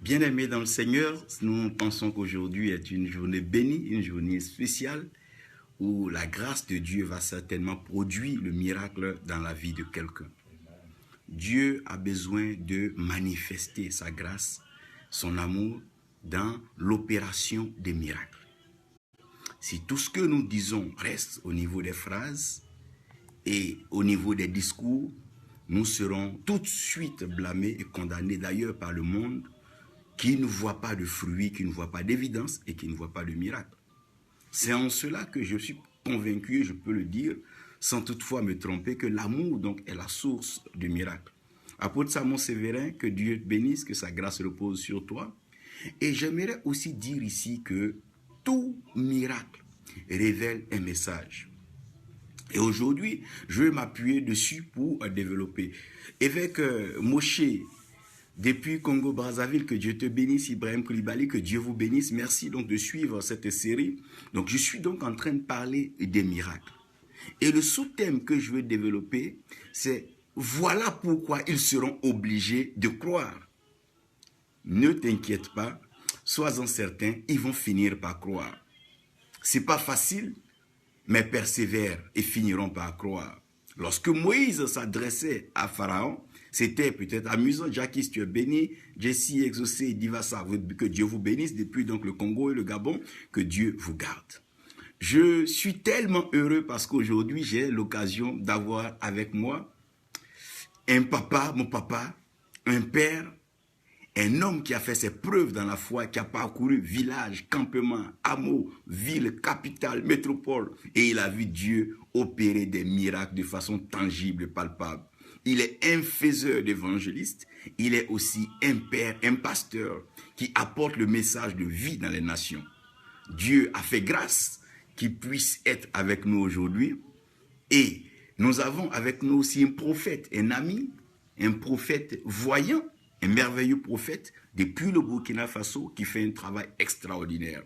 Bien-aimés dans le Seigneur, nous pensons qu'aujourd'hui est une journée bénie, une journée spéciale où la grâce de Dieu va certainement produire le miracle dans la vie de quelqu'un. Dieu a besoin de manifester sa grâce, son amour dans l'opération des miracles. Si tout ce que nous disons reste au niveau des phrases et au niveau des discours, nous serons tout de suite blâmés et condamnés d'ailleurs par le monde qui ne voit pas de fruits, qui ne voit pas d'évidence et qui ne voit pas de miracle. C'est en cela que je suis convaincu, et je peux le dire, sans toutefois me tromper, que l'amour donc est la source du miracle. Apôtre Samon Sévérin, que Dieu te bénisse, que sa grâce repose sur toi. Et j'aimerais aussi dire ici que tout miracle révèle un message. Et aujourd'hui, je vais m'appuyer dessus pour développer. Évêque Moshe, depuis Congo-Brazzaville, que Dieu te bénisse, Ibrahim Koulibaly, que Dieu vous bénisse. Merci donc de suivre cette série. Donc je suis donc en train de parler des miracles. Et le sous-thème que je veux développer, c'est voilà pourquoi ils seront obligés de croire. Ne t'inquiète pas, sois-en certain, ils vont finir par croire. C'est pas facile, mais persévèrent et finiront par croire. Lorsque Moïse s'adressait à Pharaon, c'était peut-être amusant. Jackie, tu es béni. Jessie, Exaucé, Divasa, que Dieu vous bénisse depuis donc le Congo et le Gabon, que Dieu vous garde. Je suis tellement heureux parce qu'aujourd'hui, j'ai l'occasion d'avoir avec moi un papa, mon papa, un père, un homme qui a fait ses preuves dans la foi, qui a parcouru village, campement, hameau, ville, capitale, métropole, et il a vu Dieu opérer des miracles de façon tangible et palpable. Il est un faiseur d'évangélistes, il est aussi un père, un pasteur qui apporte le message de vie dans les nations. Dieu a fait grâce qu'il puisse être avec nous aujourd'hui et nous avons avec nous aussi un prophète, un ami, un prophète voyant, un merveilleux prophète depuis le Burkina Faso qui fait un travail extraordinaire.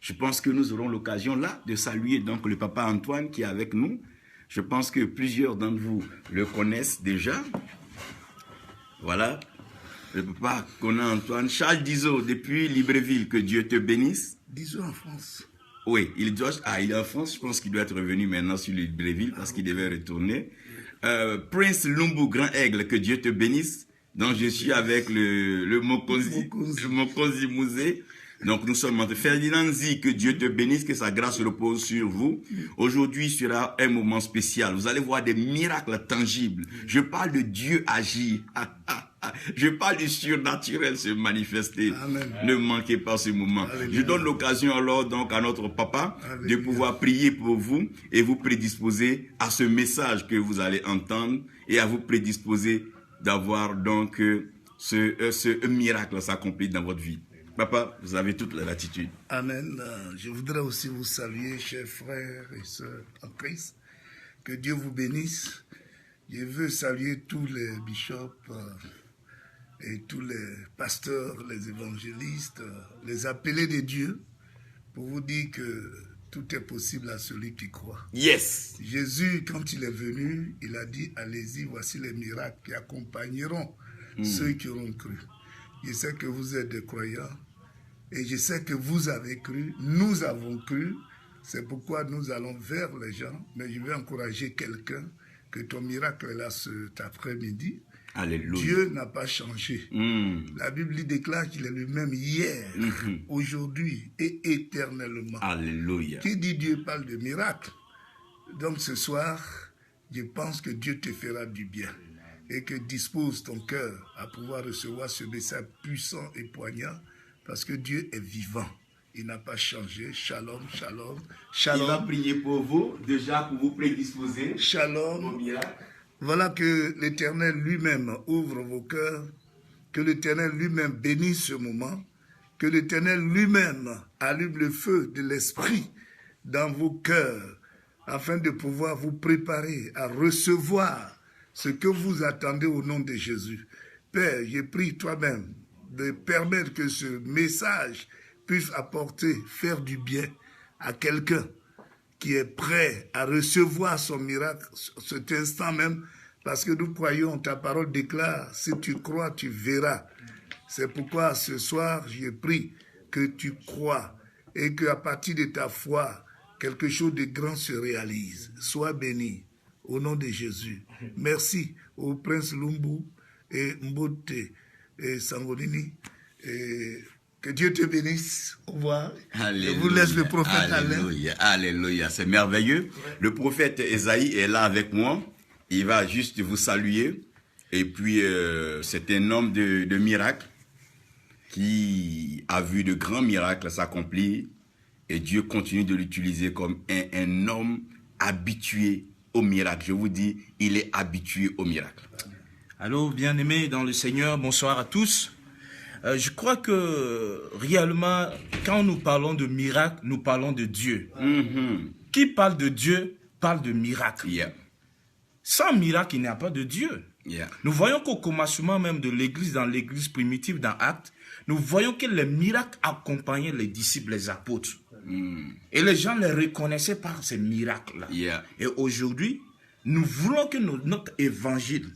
Je pense que nous aurons l'occasion là de saluer donc le papa Antoine qui est avec nous. Je pense que plusieurs d'entre vous le connaissent déjà. Voilà, le papa qu'on a Antoine. Charles Dizot depuis Libreville, que Dieu te bénisse. Dizot en France. Oui, il est en France, je pense qu'il doit être revenu maintenant sur Libreville parce qu'il devait retourner. Prince Lumbu Grand Aigle, que Dieu te bénisse. Donc je suis avec le Mokonzi Mouzé. Donc nous sommes entre Ferdinand Zi, que Dieu te bénisse, que sa grâce repose sur vous. Aujourd'hui sera un moment spécial. Vous allez voir des miracles tangibles. Je parle de Dieu agir. Je parle du surnaturel se manifester. Amen. Ne manquez pas ce moment. Alléluia. Je donne l'occasion alors donc à notre papa de pouvoir prier pour vous et vous prédisposer à ce message que vous allez entendre et à vous prédisposer d'avoir donc ce miracle s'accomplir dans votre vie. Papa, vous avez toute la latitude. Amen. Je voudrais aussi vous saluer, chers frères et sœurs en Christ. Que Dieu vous bénisse. Je veux saluer tous les bishops et tous les pasteurs, les évangélistes, les appelés de Dieu, pour vous dire que tout est possible à celui qui croit. Yes. Jésus, quand il est venu, il a dit, allez-y, voici les miracles qui accompagneront ceux qui auront cru. Je sais que vous êtes des croyants et je sais que vous avez cru, nous avons cru. C'est pourquoi nous allons vers les gens, mais je vais encourager quelqu'un que ton miracle est là cet après-midi. Alléluia. Dieu n'a pas changé. La Bible déclare qu'il est le même hier, aujourd'hui et éternellement. Alléluia. Qui dit Dieu parle de miracle. Donc ce soir, je pense que Dieu te fera du bien et que dispose ton cœur à pouvoir recevoir ce message puissant et poignant parce que Dieu est vivant. Il n'a pas changé. Shalom, shalom, shalom. Il va prier pour vous, déjà pour vous prédisposer Shalom. au miracle. Voilà que l'Éternel lui-même ouvre vos cœurs, que l'Éternel lui-même bénisse ce moment, que l'Éternel lui-même allume le feu de l'Esprit dans vos cœurs, afin de pouvoir vous préparer à recevoir ce que vous attendez au nom de Jésus. Père, je prie toi-même de permettre que ce message puisse apporter, faire du bien à quelqu'un qui est prêt à recevoir son miracle cet instant même, parce que nous croyons, ta parole déclare, si tu crois, tu verras. C'est pourquoi ce soir, j'ai pris que tu crois et qu'à partir de ta foi, quelque chose de grand se réalise. Sois béni au nom de Jésus. Merci au prince Lumbu et Mbote et Sangonini. Et que Dieu te bénisse. Au revoir. Alléluia. Je vous laisse le prophète Alléluia. Alléluia. C'est merveilleux. Ouais. Le prophète Esaïe est là avec moi. Il va juste vous saluer. Et puis, c'est un homme de miracle qui a vu de grands miracles s'accomplir. Et Dieu continue de l'utiliser comme un homme habitué au miracle. Je vous dis, il est habitué au miracle. Allô, bien-aimés dans le Seigneur, bonsoir à tous. Je crois que réellement, quand nous parlons de miracle, nous parlons de Dieu. Qui parle de Dieu parle de miracle. Yeah. Sans miracle, il n'y a pas de Dieu. Yeah. Nous voyons qu'au commencement même de l'Église, dans l'Église primitive, dans Actes, nous voyons que les miracles accompagnaient les disciples, les apôtres. Et les gens les reconnaissaient par ces miracles-là. Yeah. Et aujourd'hui, nous voulons que notre évangile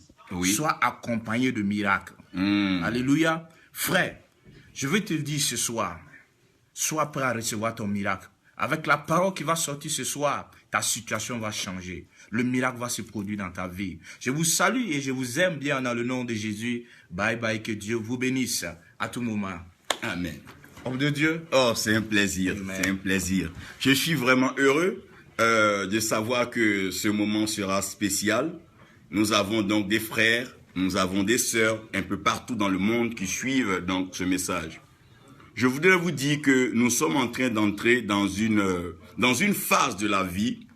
soit accompagné de miracles. Alléluia. Frère, je veux te dire ce soir, sois prêt à recevoir ton miracle. Avec la parole qui va sortir ce soir, ta situation va changer. Le miracle va se produire dans ta vie. Je vous salue et je vous aime bien dans le nom de Jésus. Bye bye, que Dieu vous bénisse à tout moment. Amen. Homme de Dieu. Oh, c'est un plaisir, c'est un plaisir. Je suis vraiment heureux de savoir que ce moment sera spécial. Nous avons donc des frères, nous avons des sœurs un peu partout dans le monde qui suivent donc ce message. Je voudrais vous dire que nous sommes en train d'entrer dans une phase de la vie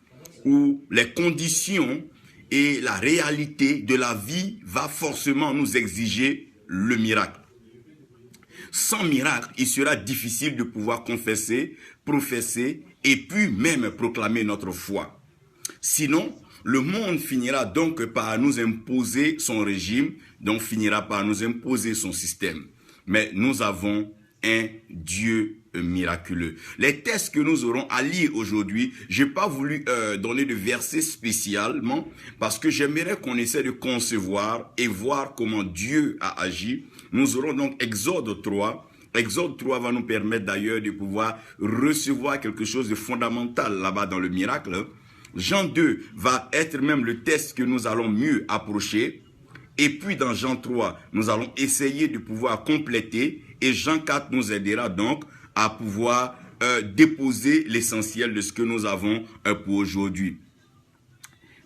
où les conditions et la réalité de la vie va forcément nous exiger le miracle. Sans miracle, il sera difficile de pouvoir confesser, professer et puis même proclamer notre foi. Sinon, le monde finira donc par nous imposer son régime, donc finira par nous imposer son système. Mais nous avons un Dieu miraculeux. Les textes que nous aurons à lire aujourd'hui, je n'ai pas voulu donner de versets spécialement parce que j'aimerais qu'on essaie de concevoir et voir comment Dieu a agi. Nous aurons donc Exode 3. Exode 3 va nous permettre d'ailleurs de pouvoir recevoir quelque chose de fondamental là-bas dans le miracle. Jean 2 va être même le texte que nous allons mieux approcher. Et puis dans Jean 3, nous allons essayer de pouvoir compléter. Et Jean 4 nous aidera donc à pouvoir déposer l'essentiel de ce que nous avons pour aujourd'hui.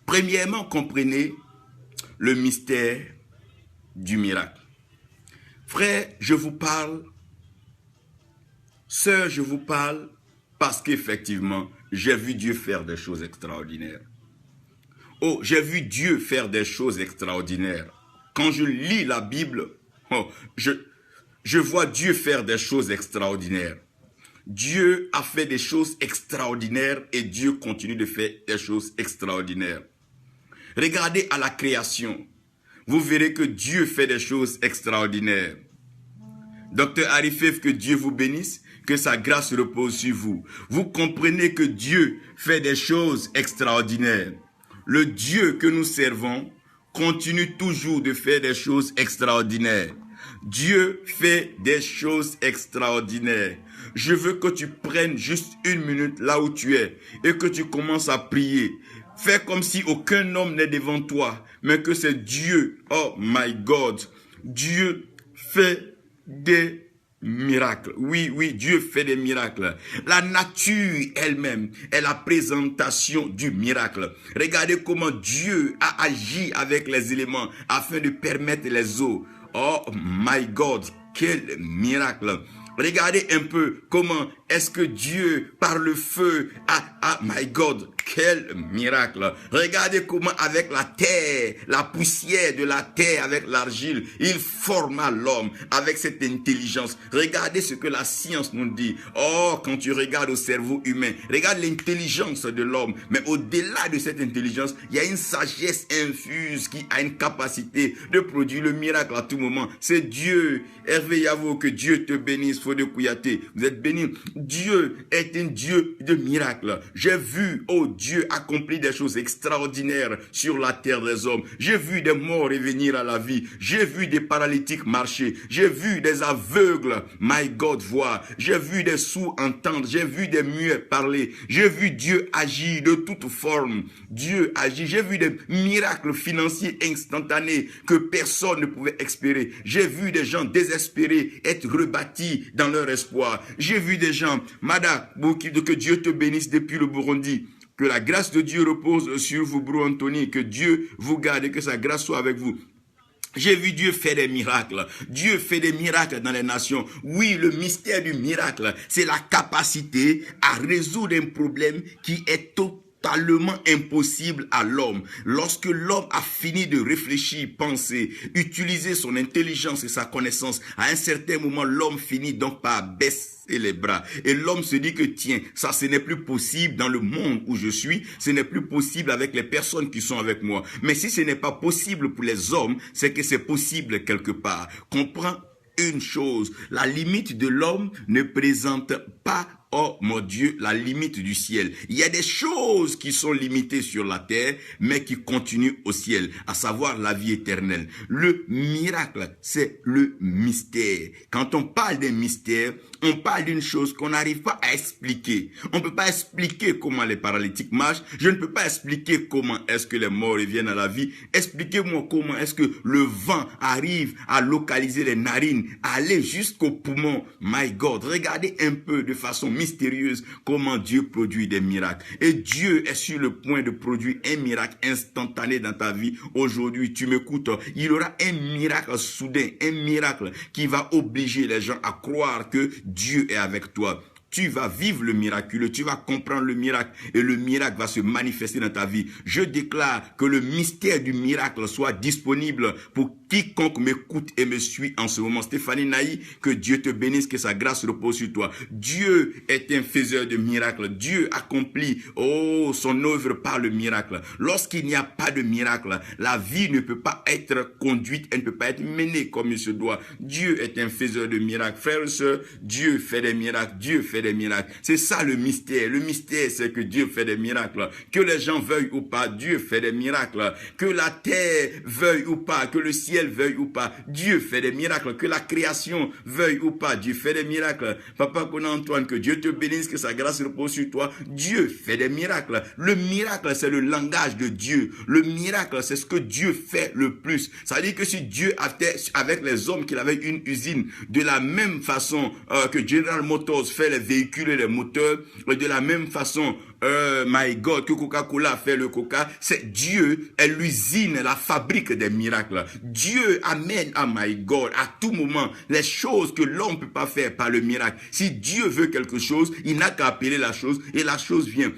Premièrement, comprenez le mystère du miracle. Frère, je vous parle, sœur, je vous parle parce qu'effectivement, j'ai vu Dieu faire des choses extraordinaires. Oh, j'ai vu Dieu faire des choses extraordinaires. Quand je lis la Bible, je vois Dieu faire des choses extraordinaires. Dieu a fait des choses extraordinaires et Dieu continue de faire des choses extraordinaires. Regardez à la création. Vous verrez que Dieu fait des choses extraordinaires. Docteur Arifef, que Dieu vous bénisse, que sa grâce repose sur vous. Vous comprenez que Dieu fait des choses extraordinaires. Le Dieu que nous servons continue toujours de faire des choses extraordinaires. Dieu fait des choses extraordinaires. Je veux que tu prennes juste une minute là où tu es et que tu commences à prier. Fais comme si aucun homme n'est devant toi, mais que c'est Dieu. Oh my God. Dieu fait des miracles. Oui, Dieu fait des miracles. La nature elle-même est la présentation du miracle. Regardez comment Dieu a agi avec les éléments afin de permettre les eaux. Oh my God, quel miracle! Regardez un peu comment est-ce que Dieu, par le feu, my God, quel miracle! Regardez comment avec la terre, la poussière de la terre, avec l'argile, il forma l'homme avec cette intelligence. Regardez ce que la science nous dit. Oh, quand tu regardes au cerveau humain, regarde l'intelligence de l'homme. Mais au-delà de cette intelligence, il y a une sagesse infuse qui a une capacité de produire le miracle à tout moment. C'est Dieu. Hervé Yavo, que Dieu te bénisse. Fodé Kouyaté, vous êtes bénis. Dieu est un Dieu de miracles. J'ai vu, oh Dieu accomplit des choses extraordinaires sur la terre des hommes. J'ai vu des morts revenir à la vie. J'ai vu des paralytiques marcher. J'ai vu des aveugles, my God, voir. J'ai vu des sourds entendre. J'ai vu des muets parler. J'ai vu Dieu agir de toute forme. Dieu agit. J'ai vu des miracles financiers instantanés que personne ne pouvait espérer. J'ai vu des gens désespérés être rebâtis dans leur espoir. J'ai vu des gens, Madame, que Dieu te bénisse depuis le Burundi. Que la grâce de Dieu repose sur vous, Bro Anthony. Que Dieu vous garde et que sa grâce soit avec vous. J'ai vu Dieu faire des miracles. Dieu fait des miracles dans les nations. Oui, le mystère du miracle, c'est la capacité à résoudre un problème qui est totalement impossible à l'homme. Lorsque l'homme a fini de réfléchir, penser, utiliser son intelligence et sa connaissance, à un certain moment, l'homme finit donc par baisser les bras. Et l'homme se dit que tiens, ça ce n'est plus possible dans le monde où je suis, ce n'est plus possible avec les personnes qui sont avec moi. Mais si ce n'est pas possible pour les hommes, c'est que c'est possible quelque part. Comprends une chose, la limite de l'homme ne présente pas, oh mon Dieu, la limite du ciel. Il y a des choses qui sont limitées sur la terre, mais qui continuent au ciel, à savoir la vie éternelle. Le miracle, c'est le mystère. Quand on parle d'un mystère, on parle d'une chose qu'on n'arrive pas à expliquer. On ne peut pas expliquer comment les paralytiques marchent. Je ne peux pas expliquer comment est-ce que les morts reviennent à la vie. Expliquez-moi comment est-ce que le vent arrive à localiser les narines, à aller jusqu'au poumon. My God, regardez un peu de façon mystérieuse comment Dieu produit des miracles. Et Dieu est sur le point de produire un miracle instantané dans ta vie. Aujourd'hui, tu m'écoutes, il y aura un miracle soudain, un miracle qui va obliger les gens à croire que Dieu est avec toi. Tu vas vivre le miraculeux, tu vas comprendre le miracle et le miracle va se manifester dans ta vie. Je déclare que le mystère du miracle soit disponible pour quiconque m'écoute et me suit en ce moment. Stéphanie Naï, que Dieu te bénisse, que sa grâce repose sur toi. Dieu est un faiseur de miracles. Dieu accomplit, son œuvre par le miracle. Lorsqu'il n'y a pas de miracle, la vie ne peut pas être conduite, elle ne peut pas être menée comme il se doit. Dieu est un faiseur de miracles. Frères et sœurs, Dieu fait des miracles. Dieu fait des miracles. C'est ça le mystère. Le mystère, c'est que Dieu fait des miracles. Que les gens veuillent ou pas, Dieu fait des miracles. Que la terre veuille ou pas, que le ciel veuille ou pas, Dieu fait des miracles. Que la création veuille ou pas, Dieu fait des miracles. Papa Conan Antoine, que Dieu te bénisse, que sa grâce repose sur toi. Dieu fait des miracles. Le miracle, c'est le langage de Dieu. Le miracle, c'est ce que Dieu fait le plus. Ça veut dire que si Dieu avait avec les hommes qu'il avait une usine, de la même façon que General Motors fait les véhicules et les moteurs, et de la même façon my God, que Coca-Cola fait le Coca, c'est Dieu est l'usine, la fabrique des miracles. Dieu amène à my God, à tout moment, les choses que l'homme ne peut pas faire par le miracle. Si Dieu veut quelque chose, il n'a qu'à appeler la chose et la chose vient.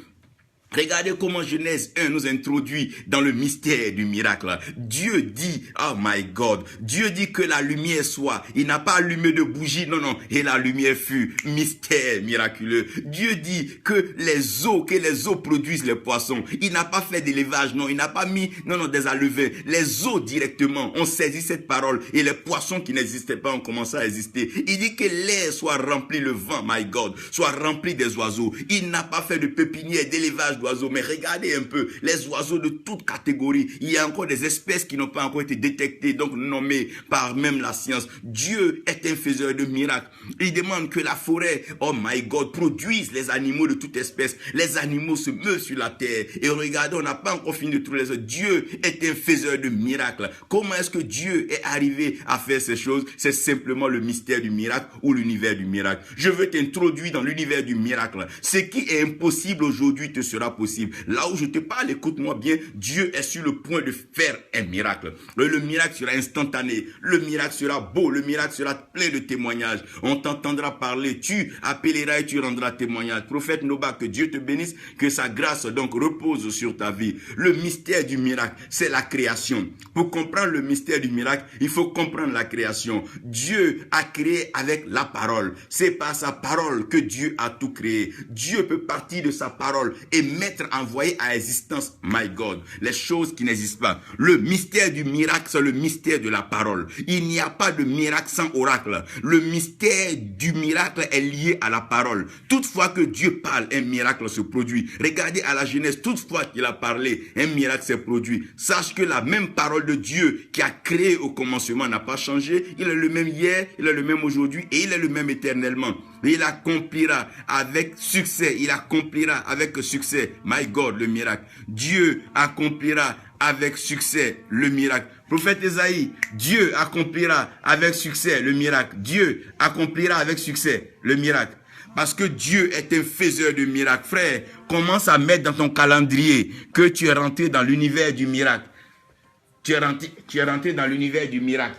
Regardez comment Genèse 1 nous introduit dans le mystère du miracle. Dieu dit, oh my God, Dieu dit que la lumière soit. Il n'a pas allumé de bougie, non, non, et la lumière fut. Mystère miraculeux. Dieu dit que les eaux produisent les poissons. Il n'a pas fait d'élevage, non, il n'a pas mis, non, des alevins. Les eaux directement, on saisit cette parole et les poissons qui n'existaient pas ont commencé à exister. Il dit que l'air soit rempli, le vent, my God, soit rempli des oiseaux. Il n'a pas fait de pépinière, d'élevage d'oiseaux, mais regardez un peu les oiseaux de toute catégorie. Il y a encore des espèces qui n'ont pas encore été détectées, donc nommées par même la science. Dieu est un faiseur de miracles. Il demande que la forêt, oh my God, produise les animaux de toute espèce. Les animaux se meuvent sur la terre. Et regardez, on n'a pas encore fini de trouver les autres. Dieu est un faiseur de miracles. Comment est-ce que Dieu est arrivé à faire ces choses? C'est simplement le mystère du miracle ou l'univers du miracle. Je veux t'introduire dans l'univers du miracle. Ce qui est impossible aujourd'hui te sera possible. Là où je te parle, écoute-moi bien, Dieu est sur le point de faire un miracle. Le miracle sera instantané, le miracle sera beau, le miracle sera plein de témoignages. On t'entendra parler, tu appelleras et tu rendras témoignage. Prophète Noba, que Dieu te bénisse, que sa grâce donc repose sur ta vie. Le mystère du miracle, c'est la création. Pour comprendre le mystère du miracle, il faut comprendre la création. Dieu a créé avec la parole. C'est par sa parole que Dieu a tout créé. Dieu peut partir de sa parole et mettre, envoyer à existence, my God, les choses qui n'existent pas. Le mystère du miracle, c'est le mystère de la parole. Il n'y a pas de miracle sans oracle. Le mystère du miracle est lié à la parole. Toutefois que Dieu parle, un miracle se produit. Regardez à la Genèse, toutefois qu'il a parlé, un miracle s'est produit. Sache que la même parole de Dieu qui a créé au commencement n'a pas changé. Il est le même hier, il est le même aujourd'hui et il est le même éternellement. Et il accomplira avec succès. Il accomplira avec succès. My God, le miracle. Dieu accomplira avec succès le miracle. Prophète Esaïe, Dieu accomplira avec succès le miracle. Dieu accomplira avec succès le miracle. Parce que Dieu est un faiseur de miracles. Frère, commence à mettre dans ton calendrier que tu es rentré dans l'univers du miracle. Tu es rentré dans l'univers du miracle.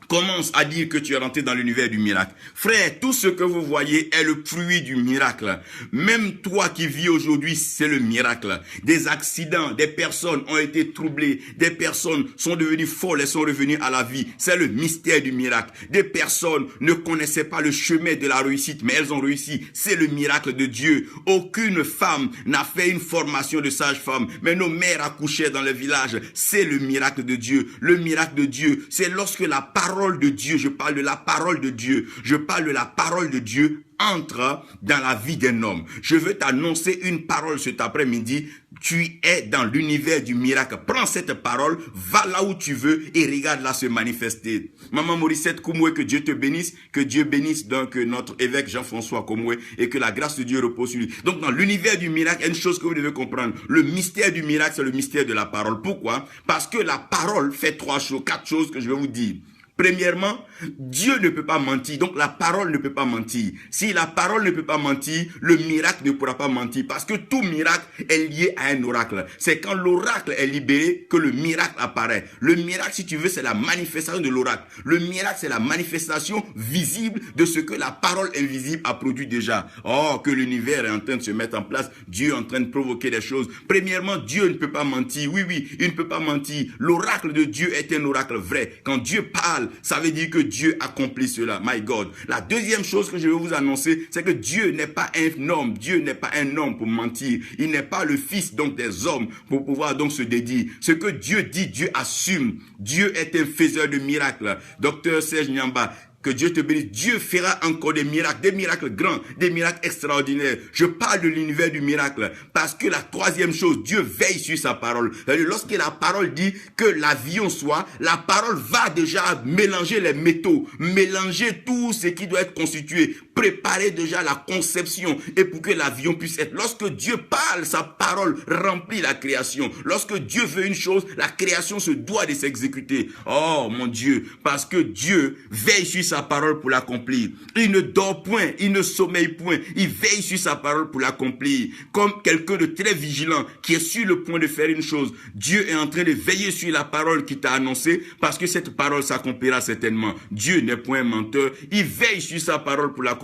Commence à dire que tu es rentré dans l'univers du miracle. Frère, tout ce que vous voyez est le fruit du miracle. Même toi qui vis aujourd'hui, c'est le miracle. Des accidents, des personnes ont été troublées, des personnes sont devenues folles et sont revenues à la vie. C'est le mystère du miracle. Des personnes ne connaissaient pas le chemin de la réussite, mais elles ont réussi. C'est le miracle de Dieu. Aucune femme n'a fait une formation de sage-femme, mais nos mères accouchaient dans le village. C'est le miracle de Dieu. Le miracle de Dieu, c'est lorsque la parole de Dieu, je parle de la parole de Dieu, je parle de la parole de Dieu entre dans la vie d'un homme. Je veux t'annoncer une parole cet après-midi. Tu es dans l'univers du miracle. Prends cette parole, va là où tu veux et regarde-la se manifester. Maman Morissette Koumoué, que Dieu te bénisse, que Dieu bénisse donc notre évêque Jean-François Koumoué et que la grâce de Dieu repose sur lui. Donc dans l'univers du miracle, il y a une chose que vous devez comprendre. Le mystère du miracle, c'est le mystère de la parole. Pourquoi? Parce que la parole fait quatre choses que je vais vous dire. Premièrement, Dieu ne peut pas mentir, donc la parole ne peut pas mentir. Si la parole ne peut pas mentir, le miracle ne pourra pas mentir, parce que tout miracle est lié à un oracle. C'est quand l'oracle est libéré que le miracle apparaît. Le miracle, si tu veux, c'est la manifestation de l'oracle. Le miracle, c'est la manifestation visible de ce que la parole invisible a produit déjà. Oh, que l'univers est en train de se mettre en place, Dieu est en train de provoquer des choses. Premièrement, Dieu ne peut pas mentir. Oui, il ne peut pas mentir. L'oracle de Dieu est un oracle vrai. Quand Dieu parle, ça veut dire que Dieu accomplit cela. My God. La deuxième chose que je vais vous annoncer, c'est que Dieu n'est pas un homme. Dieu n'est pas un homme pour mentir. Il n'est pas le fils donc des hommes pour pouvoir donc se dédire. Ce que Dieu dit, Dieu assume. Dieu est un faiseur de miracles. Docteur Serge Nyamba, que Dieu te bénisse. Dieu fera encore des miracles grands, des miracles extraordinaires. Je parle de l'univers du miracle parce que la troisième chose, Dieu veille sur sa parole. Lorsque la parole dit que l'avion soit, la parole va déjà mélanger les métaux, mélanger tout ce qui doit être constitué, préparer déjà la conception et pour que l'avion puisse être. Lorsque Dieu parle, sa parole remplit la création. Lorsque Dieu veut une chose, la création se doit de s'exécuter. Oh mon Dieu, parce que Dieu veille sur sa parole pour l'accomplir. Il ne dort point, il ne sommeille point, il veille sur sa parole pour l'accomplir. Comme quelqu'un de très vigilant qui est sur le point de faire une chose, Dieu est en train de veiller sur la parole qu'il t'a annoncée parce que cette parole s'accomplira certainement. Dieu n'est point un menteur, il veille sur sa parole pour l'accomplir.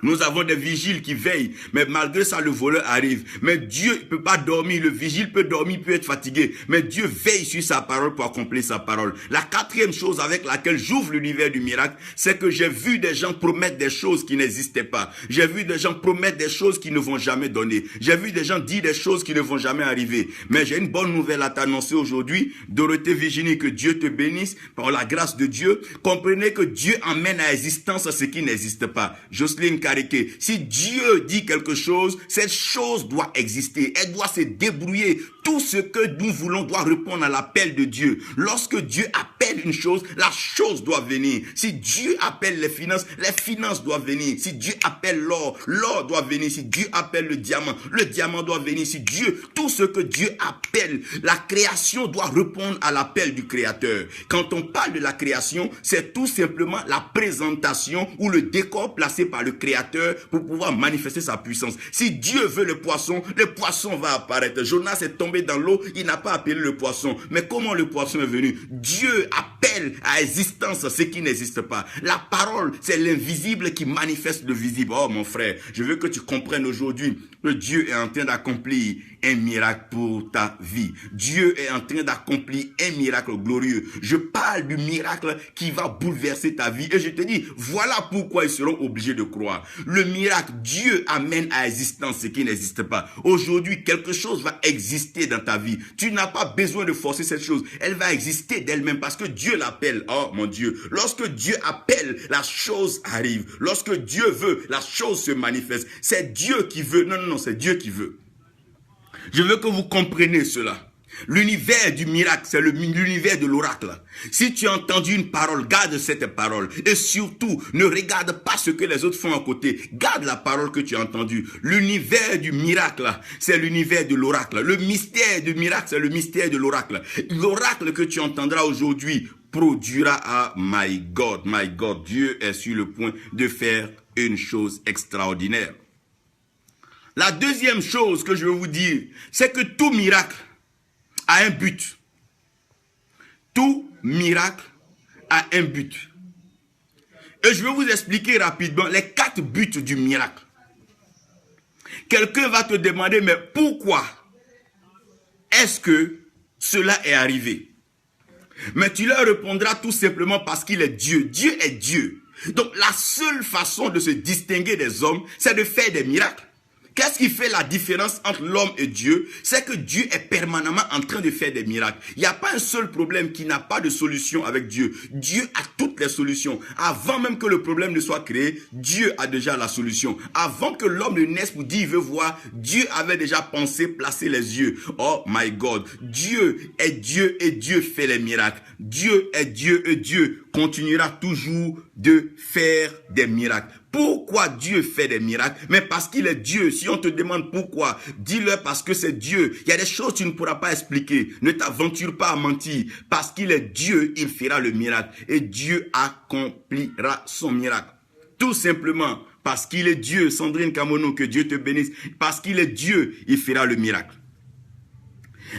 Nous avons des vigiles qui veillent, mais malgré ça, le voleur arrive. Mais Dieu ne peut pas dormir. Le vigile peut dormir, peut être fatigué. Mais Dieu veille sur sa parole pour accomplir sa parole. La quatrième chose avec laquelle j'ouvre l'univers du miracle, c'est que j'ai vu des gens promettre des choses qui n'existaient pas. J'ai vu des gens promettre des choses qui ne vont jamais donner. J'ai vu des gens dire des choses qui ne vont jamais arriver. Mais j'ai une bonne nouvelle à t'annoncer aujourd'hui. Dorothée Virginie, que Dieu te bénisse par la grâce de Dieu. Comprenez que Dieu amène à existence ce qui n'existe pas. Jocelyne, si Dieu dit quelque chose, cette chose doit exister. Elle doit se débrouiller. Tout ce que nous voulons doit répondre à l'appel de Dieu. Lorsque Dieu appelle une chose, la chose doit venir. Si Dieu appelle les finances doivent venir. Si Dieu appelle l'or, l'or doit venir. Si Dieu appelle le diamant doit venir. Si Dieu, tout ce que Dieu appelle, la création doit répondre à l'appel du Créateur. Quand on parle de la création, c'est tout simplement la présentation ou le décor placé par le Créateur pour pouvoir manifester sa puissance. Si Dieu veut le poisson va apparaître. Jonas est tombé dans l'eau, il n'a pas appelé le poisson. Mais comment le poisson est venu? Dieu appelle à existence ce qui n'existe pas. La parole, c'est l'invisible qui manifeste le visible. Oh mon frère, je veux que tu comprennes aujourd'hui que Dieu est en train d'accomplir un miracle pour ta vie. Dieu est en train d'accomplir un miracle glorieux. Je parle du miracle qui va bouleverser ta vie. Et je te dis, voilà pourquoi ils seront obligés de croire. Le miracle, Dieu amène à existence ce qui n'existe pas. Aujourd'hui, quelque chose va exister dans ta vie. Tu n'as pas besoin de forcer cette chose. Elle va exister d'elle-même parce que Dieu l'appelle. Oh mon Dieu, lorsque Dieu appelle, la chose arrive. Lorsque Dieu veut, la chose se manifeste. C'est Dieu qui veut. Non, non, non, c'est Dieu qui veut. Je veux que vous compreniez cela. L'univers du miracle, c'est l'univers de l'oracle. Si tu as entendu une parole, garde cette parole. Et surtout, ne regarde pas ce que les autres font à côté. Garde la parole que tu as entendue. L'univers du miracle, c'est l'univers de l'oracle. Le mystère du miracle, c'est le mystère de l'oracle. L'oracle que tu entendras aujourd'hui produira à my God, Dieu est sur le point de faire une chose extraordinaire. La deuxième chose que je veux vous dire, c'est que tout miracle a un but. Tout miracle a un but. Et je vais vous expliquer rapidement les 4 buts du miracle. Quelqu'un va te demander, mais pourquoi est-ce que cela est arrivé? Mais tu leur répondras tout simplement parce qu'il est Dieu. Dieu est Dieu. Donc la seule façon de se distinguer des hommes, c'est de faire des miracles. Qu'est-ce qui fait la différence entre l'homme et Dieu? C'est que Dieu est permanemment en train de faire des miracles. Il n'y a pas un seul problème qui n'a pas de solution avec Dieu. Dieu a toutes les solutions. Avant même que le problème ne soit créé, Dieu a déjà la solution. Avant que l'homme ne naisse pour dire il veut voir, Dieu avait déjà pensé placer les yeux. Oh my God, Dieu est Dieu et Dieu fait les miracles. Dieu est Dieu et Dieu continuera toujours de faire des miracles. Pourquoi Dieu fait des miracles? Mais parce qu'il est Dieu. Si on te demande pourquoi, dis-leur parce que c'est Dieu. Il y a des choses que tu ne pourras pas expliquer. Ne t'aventure pas à mentir. Parce qu'il est Dieu, il fera le miracle. Et Dieu accomplira son miracle. Tout simplement parce qu'il est Dieu. Sandrine Kamono, que Dieu te bénisse. Parce qu'il est Dieu, il fera le miracle.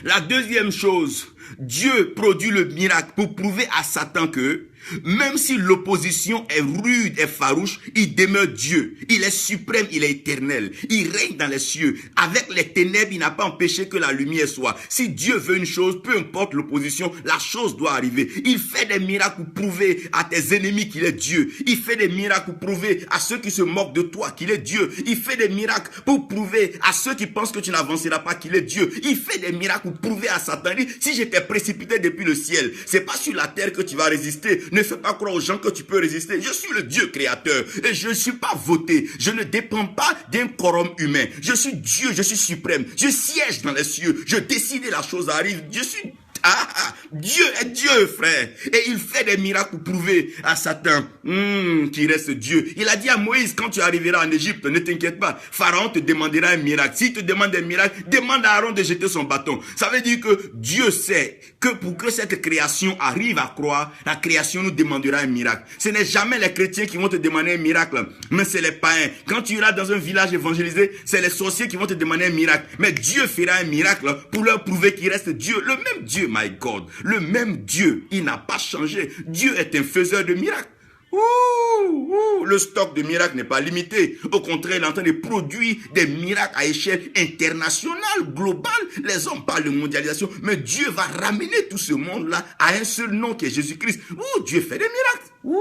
La deuxième chose, Dieu produit le miracle pour prouver à Satan que même si l'opposition est rude et farouche, il demeure Dieu. Il est suprême, il est éternel. Il règne dans les cieux. Avec les ténèbres, il n'a pas empêché que la lumière soit. Si Dieu veut une chose, peu importe l'opposition, la chose doit arriver. Il fait des miracles pour prouver à tes ennemis qu'il est Dieu. Il fait des miracles pour prouver à ceux qui se moquent de toi qu'il est Dieu. Il fait des miracles pour prouver à ceux qui pensent que tu n'avanceras pas qu'il est Dieu. Il fait des miracles pour prouver à Satan. Si je t'ai précipité depuis le ciel, c'est pas sur la terre que tu vas résister. Ne fais pas croire aux gens que tu peux résister. Je suis le Dieu créateur et je ne suis pas voté. Je ne dépends pas d'un quorum humain. Je suis Dieu, je suis suprême. Je siège dans les cieux. Je décide et la chose arrive. Je suis Dieu est Dieu, frère. Et il fait des miracles pour prouver à Satan qu'il reste Dieu. Il a dit à Moïse, quand tu arriveras en Égypte, ne t'inquiète pas, Pharaon te demandera un miracle. S'il te demande un miracle, demande à Aaron de jeter son bâton. Ça veut dire que Dieu sait que pour que cette création arrive à croire, la création nous demandera un miracle. Ce n'est jamais les chrétiens qui vont te demander un miracle, mais c'est les païens. Quand tu iras dans un village évangélisé, c'est les sorciers qui vont te demander un miracle. Mais Dieu fera un miracle pour leur prouver qu'il reste Dieu. Le même Dieu, my God, le même Dieu, il n'a pas changé. Dieu est un faiseur de miracles. Le stock de miracles n'est pas limité. Au contraire, il est en train de produire des miracles à échelle internationale, globale. Les hommes parlent de mondialisation, mais Dieu va ramener tout ce monde-là à un seul nom qui est Jésus-Christ. Dieu fait des miracles.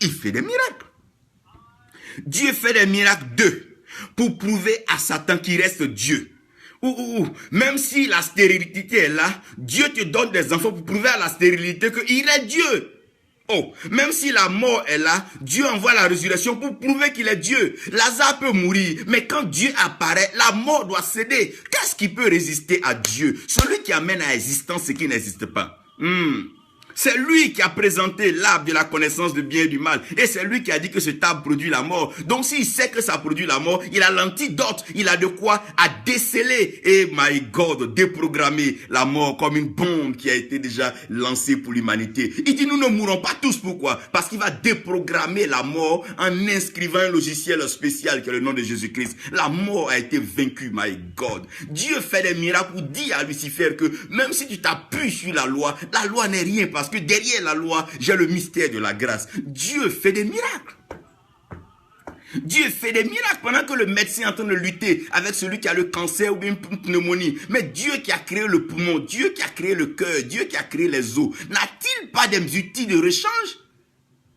Il fait des miracles. Dieu fait des miracles pour prouver à Satan qu'il reste Dieu. Même si la stérilité est là, Dieu te donne des enfants pour prouver à la stérilité qu'il est Dieu. Même si la mort est là, Dieu envoie la résurrection pour prouver qu'il est Dieu. Lazare peut mourir, mais quand Dieu apparaît, la mort doit céder. Qu'est-ce qui peut résister à Dieu? Celui qui amène à existence ce qui n'existe pas. C'est lui qui a présenté l'arbre de la connaissance du bien et du mal. Et c'est lui qui a dit que cet arbre produit la mort. Donc s'il sait que ça produit la mort, il a l'antidote. Il a de quoi à déceler. Et my God, déprogrammer la mort comme une bombe qui a été déjà lancée pour l'humanité. Il dit nous ne mourrons pas tous. Pourquoi? Parce qu'il va déprogrammer la mort en inscrivant un logiciel spécial qui est le nom de Jésus-Christ. La mort a été vaincue, my God. Dieu fait des miracles pour dire à Lucifer que même si tu t'appuies sur la loi n'est rien parce que derrière la loi, j'ai le mystère de la grâce. Dieu fait des miracles. Dieu fait des miracles pendant que le médecin est en train de lutter avec celui qui a le cancer ou bien une pneumonie. Mais Dieu qui a créé le poumon, Dieu qui a créé le cœur, Dieu qui a créé les os, n'a-t-il pas des outils de rechange?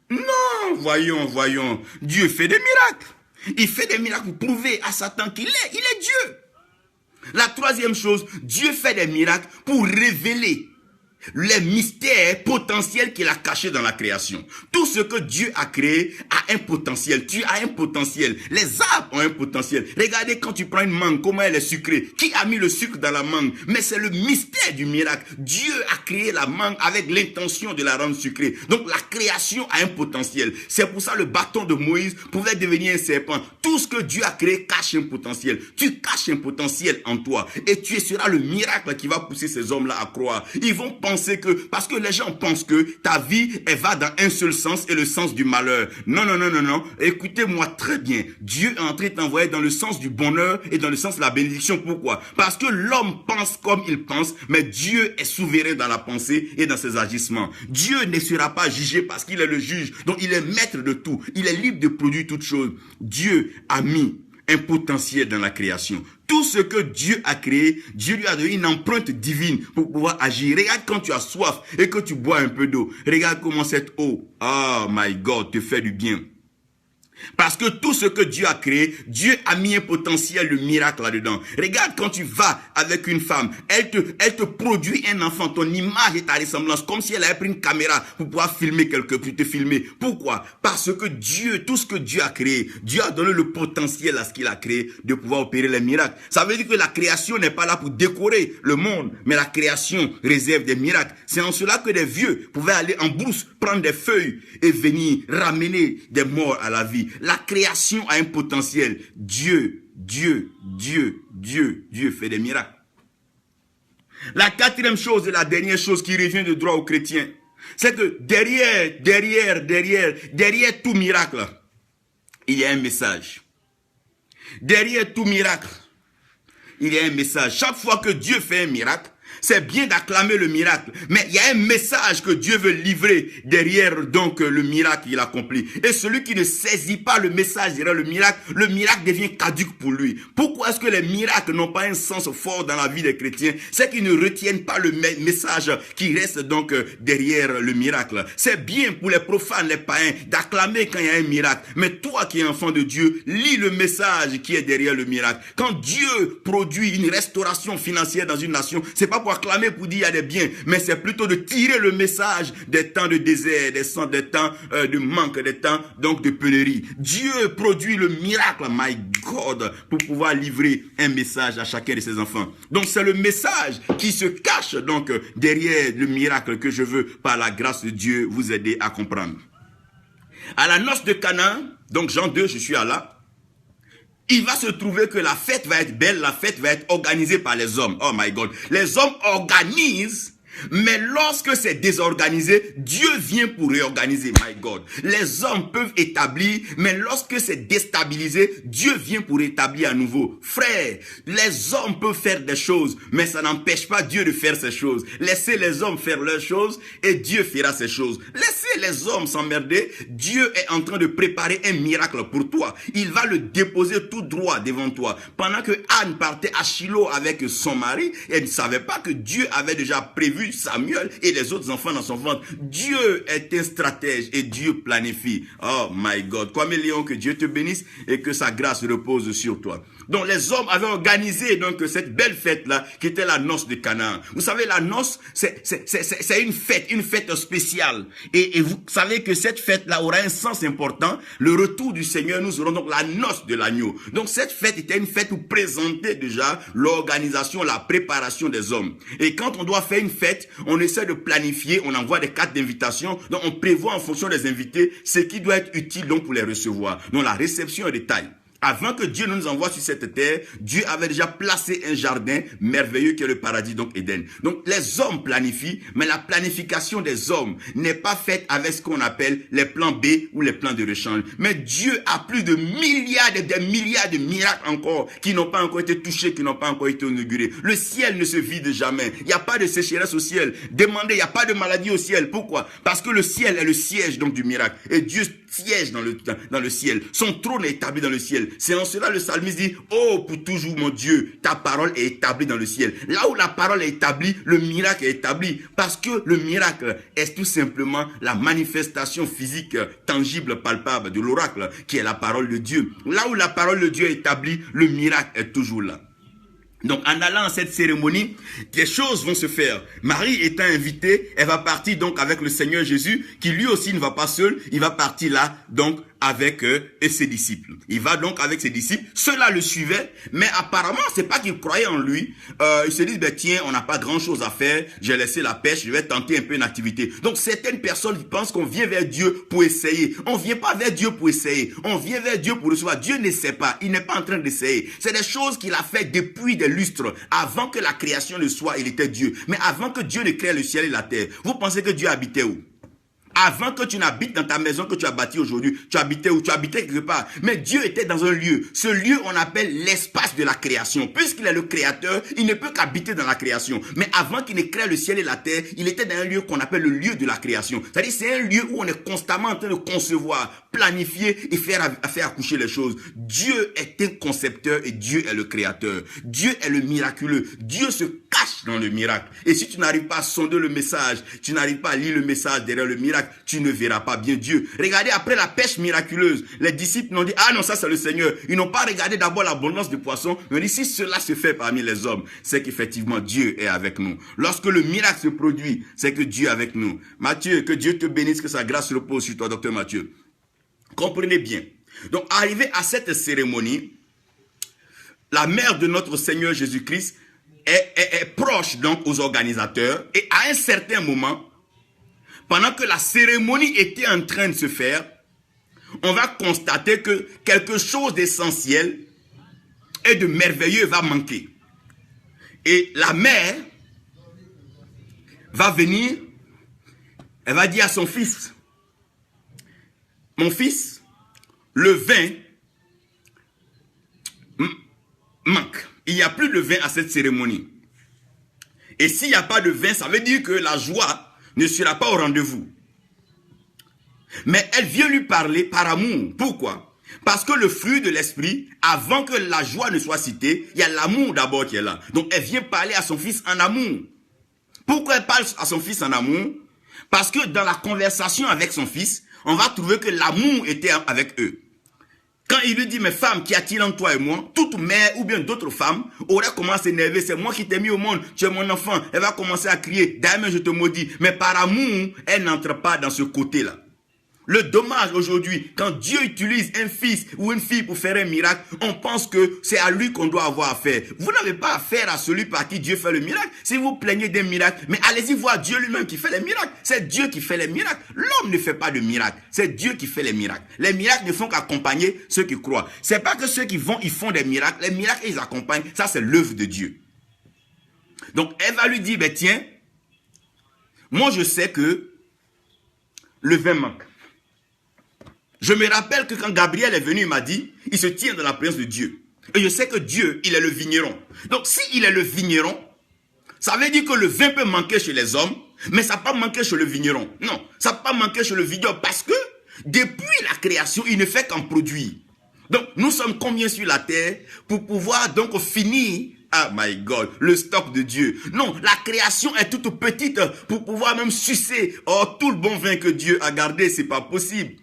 Non, voyons. Dieu fait des miracles. Il fait des miracles pour prouver à Satan qu'il est Dieu. La troisième chose, Dieu fait des miracles pour révéler les mystères potentiels qu'il a cachés dans la création. Tout ce que Dieu a créé a un potentiel. Tu as un potentiel. Les arbres ont un potentiel. Regardez quand tu prends une mangue, comment elle est sucrée. Qui a mis le sucre dans la mangue? Mais c'est le mystère du miracle. Dieu a créé la mangue avec l'intention de la rendre sucrée. Donc la création a un potentiel. C'est pour ça le bâton de Moïse pouvait devenir un serpent. Tout ce que Dieu a créé cache un potentiel. Tu caches un potentiel en toi. Et tu seras le miracle qui va pousser ces hommes-là à croire. Ils vont penser parce que les gens pensent que ta vie, elle va dans un seul sens et le sens du malheur. Non. Écoutez-moi très bien. Dieu est en train de t'envoyer dans le sens du bonheur et dans le sens de la bénédiction. Pourquoi? Parce que l'homme pense comme il pense, mais Dieu est souverain dans la pensée et dans ses agissements. Dieu ne sera pas jugé parce qu'il est le juge. Donc il est maître de tout. Il est libre de produire toutes choses. Dieu a mis un potentiel dans la création. Tout ce que Dieu a créé, Dieu lui a donné une empreinte divine pour pouvoir agir. Regarde quand tu as soif et que tu bois un peu d'eau. Regarde comment cette eau, oh my God, te fait du bien. Parce que tout ce que Dieu a créé, Dieu a mis un potentiel de miracle là-dedans. Regarde quand tu vas avec une femme, elle te produit un enfant, ton image et ta ressemblance, comme si elle avait pris une caméra pour pouvoir filmer pour te filmer. Pourquoi? Parce que Dieu, tout ce que Dieu a créé, Dieu a donné le potentiel à ce qu'il a créé de pouvoir opérer les miracles. Ça veut dire que la création n'est pas là pour décorer le monde, mais la création réserve des miracles. C'est en cela que des vieux pouvaient aller en brousse, prendre des feuilles et venir ramener des morts à la vie. La création a un potentiel. Dieu fait des miracles. La quatrième chose et la dernière chose qui revient de droit aux chrétiens, c'est que derrière tout miracle, il y a un message. Derrière tout miracle, il y a un message. Chaque fois que Dieu fait un miracle, c'est bien d'acclamer le miracle, mais il y a un message que Dieu veut livrer derrière donc le miracle qu'il accomplit. Et celui qui ne saisit pas le message derrière le miracle devient caduque pour lui. Pourquoi est-ce que les miracles n'ont pas un sens fort dans la vie des chrétiens? C'est qu'ils ne retiennent pas le message qui reste donc derrière le miracle. C'est bien pour les profanes, les païens, d'acclamer quand il y a un miracle. Mais toi qui es enfant de Dieu, lis le message qui est derrière le miracle. Quand Dieu produit une restauration financière dans une nation, c'est pas pour acclamer, pour dire il y a des biens, mais c'est plutôt de tirer le message des temps de désert, des temps de manque, des temps donc de pénurie. Dieu produit le miracle, my God, pour pouvoir livrer un message à chacun de ses enfants. Donc c'est le message qui se cache donc derrière le miracle que je veux, par la grâce de Dieu, vous aider à comprendre. À la noce de Cana, donc Jean 2, je suis là. Il va se trouver que la fête va être belle, la fête va être organisée par les hommes. Oh my God. Les hommes organisent, mais lorsque c'est désorganisé, Dieu vient pour réorganiser. My God. Les hommes peuvent établir, mais lorsque c'est déstabilisé, Dieu vient pour établir à nouveau. Frère, les hommes peuvent faire des choses, mais ça n'empêche pas Dieu de faire ces choses. Laissez les hommes faire leurs choses et Dieu fera ces choses. Laissez les hommes s'emmerder. Dieu est en train de préparer un miracle pour toi. Il va le déposer tout droit devant toi. Pendant que Anne partait à Shiloh avec son mari, elle ne savait pas que Dieu avait déjà prévu Samuel et les autres enfants dans son ventre. Dieu est un stratège et Dieu planifie. Oh my God. Kwame Léon, que Dieu te bénisse et que sa grâce repose sur toi. Donc les hommes avaient organisé donc cette belle fête-là qui était la noce de Canaan. Vous savez, la noce, c'est une fête spéciale. Et vous savez que cette fête-là aura un sens important. Le retour du Seigneur, nous aurons donc la noce de l'agneau. Donc cette fête était une fête où présenter déjà l'organisation, la préparation des hommes. Et quand on doit faire une fête, on essaie de planifier, on envoie des cartes d'invitation. Donc on prévoit en fonction des invités ce qui doit être utile donc pour les recevoir. Donc la réception est de taille. Avant que Dieu nous envoie sur cette terre, Dieu avait déjà placé un jardin merveilleux qui est le paradis, donc Éden. Donc les hommes planifient, mais la planification des hommes n'est pas faite avec ce qu'on appelle les plans B ou les plans de rechange. Mais Dieu a plus de milliards et des milliards de miracles encore qui n'ont pas encore été touchés, qui n'ont pas encore été inaugurés. Le ciel ne se vide jamais. Il n'y a pas de sécheresse au ciel. Demandez, il n'y a pas de maladie au ciel. Pourquoi? Parce que le ciel est le siège donc du miracle. Et Dieu siège dans le ciel. Son trône est établi dans le ciel. C'est en cela le psalmiste dit, oh, pour toujours, mon Dieu, ta parole est établie dans le ciel. Là où la parole est établie, le miracle est établi. Parce que le miracle est tout simplement la manifestation physique, tangible, palpable de l'oracle, qui est la parole de Dieu. Là où la parole de Dieu est établie, le miracle est toujours là. Donc, en allant à cette cérémonie, des choses vont se faire. Marie étant invitée, elle va partir donc avec le Seigneur Jésus, qui lui aussi ne va pas seul, il va partir là, donc, avec ses disciples. Il va donc avec ses disciples. Ceux-là le suivaient, mais apparemment, c'est pas qu'ils croyaient en lui. Ils se disent, ben tiens, on n'a pas grand-chose à faire, j'ai laissé la pêche, je vais tenter un peu une activité. Donc, certaines personnes pensent qu'on vient vers Dieu pour essayer. On vient pas vers Dieu pour essayer. On vient vers Dieu pour recevoir. Dieu ne sait pas. Il n'est pas en train d'essayer. C'est des choses qu'il a fait depuis des lustres. Avant que la création ne soit, il était Dieu. Mais avant que Dieu ne crée le ciel et la terre, vous pensez que Dieu habitait où? Avant que tu n'habites dans ta maison que tu as bâtie aujourd'hui, tu habitais où? Tu habitais quelque part. Mais Dieu était dans un lieu. Ce lieu, on appelle l'espace de la création. Puisqu'il est le créateur, il ne peut qu'habiter dans la création. Mais avant qu'il ne crée le ciel et la terre, il était dans un lieu qu'on appelle le lieu de la création. C'est-à-dire c'est un lieu où on est constamment en train de concevoir, planifier et faire accoucher les choses. Dieu est un concepteur et Dieu est le créateur. Dieu est le miraculeux. Dieu se cache dans le miracle. Et si tu n'arrives pas à sonder le message, tu n'arrives pas à lire le message derrière le miracle, tu ne verras pas bien Dieu. Regardez, après la pêche miraculeuse, les disciples n'ont dit, ah non, ça c'est le Seigneur. Ils n'ont pas regardé d'abord l'abondance de poissons, mais dit, si cela se fait parmi les hommes, c'est qu'effectivement Dieu est avec nous. Lorsque le miracle se produit, c'est que Dieu est avec nous. Mathieu, que Dieu te bénisse, que sa grâce repose sur toi, docteur Mathieu. Comprenez bien. Donc, arrivé à cette cérémonie, la mère de notre Seigneur Jésus-Christ est proche donc aux organisateurs, et à un certain moment, pendant que la cérémonie était en train de se faire, on va constater que quelque chose d'essentiel et de merveilleux va manquer. Et la mère va venir, elle va dire à son fils, mon fils, le vin manque. Il n'y a plus de vin à cette cérémonie. Et s'il n'y a pas de vin, ça veut dire que la joie ne sera pas au rendez-vous. Mais elle vient lui parler par amour. Pourquoi? Parce que le fruit de l'esprit, avant que la joie ne soit citée, il y a l'amour d'abord qui est là. Donc elle vient parler à son fils en amour. Pourquoi elle parle à son fils en amour? Parce que dans la conversation avec son fils, on va trouver que l'amour était avec eux. Quand il lui dit, mais femme, qu'y a-t-il entre toi et moi? Toute mère ou bien d'autres femmes auraient commencé à s'énerver. C'est moi qui t'ai mis au monde, tu es mon enfant. Elle va commencer à crier, d'ailleurs je te maudis. Mais par amour, elle n'entre pas dans ce côté-là. Le dommage aujourd'hui, quand Dieu utilise un fils ou une fille pour faire un miracle, on pense que c'est à lui qu'on doit avoir affaire. Vous n'avez pas affaire à celui par qui Dieu fait le miracle. Si vous plaignez des miracles, mais allez-y voir Dieu lui-même qui fait les miracles. C'est Dieu qui fait les miracles. L'homme ne fait pas de miracles. C'est Dieu qui fait les miracles. Les miracles ne font qu'accompagner ceux qui croient. C'est pas que ceux qui vont, ils font des miracles. Les miracles, ils accompagnent. Ça, c'est l'œuvre de Dieu. Donc, elle va lui dire, ben tiens, moi je sais que le vin manque. Je me rappelle que quand Gabriel est venu, il m'a dit, il se tient dans la présence de Dieu. Et je sais que Dieu, il est le vigneron. Donc, s'il est le vigneron, ça veut dire que le vin peut manquer chez les hommes, mais ça ne peut pas manquer chez le vigneron. Non, ça ne peut pas manquer chez le vigneron parce que depuis la création, il ne fait qu'en produire. Donc, nous sommes combien sur la terre pour pouvoir donc finir, ah my God, le stock de Dieu. Non, la création est toute petite pour pouvoir même sucer tout le bon vin que Dieu a gardé. C'est pas possible.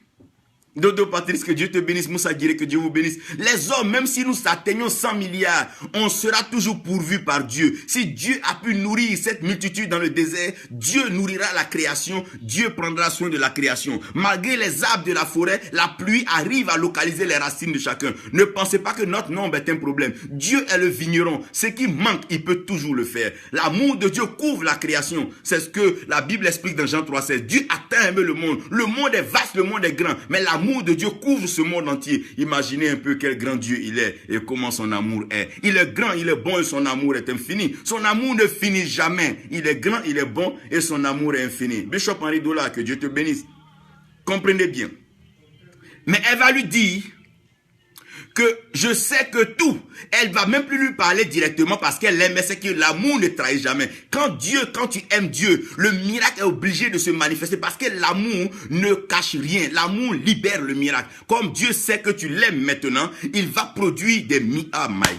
Dodo Patrice, que Dieu te bénisse. Moussa Guiré, que Dieu vous bénisse. Les hommes, même si nous atteignons 100 milliards, on sera toujours pourvu par Dieu. Si Dieu a pu nourrir cette multitude dans le désert, Dieu nourrira la création. Dieu prendra soin de la création. Malgré les arbres de la forêt, la pluie arrive à localiser les racines de chacun. Ne pensez pas que notre nombre est un problème. Dieu est le vigneron. Ce qui manque, il peut toujours le faire. L'amour de Dieu couvre la création. C'est ce que la Bible explique dans Jean 3,16. Dieu a tant aimé le monde. Le monde est vaste, le monde est grand. Mais l'amour de Dieu couvre ce monde entier. Imaginez un peu quel grand Dieu il est et comment son amour est. Il est grand, il est bon et son amour est infini. Son amour ne finit jamais. Il est grand, il est bon et son amour est infini. Bishop Henri Dola, que Dieu te bénisse. Comprenez bien. Mais elle va lui dire que je sais que tout, elle va même plus lui parler directement parce qu'elle l'aime, mais c'est que l'amour ne trahit jamais. Quand tu aimes Dieu, le miracle est obligé de se manifester parce que l'amour ne cache rien. L'amour libère le miracle. Comme Dieu sait que tu l'aimes maintenant, il va produire des miracles. Oh my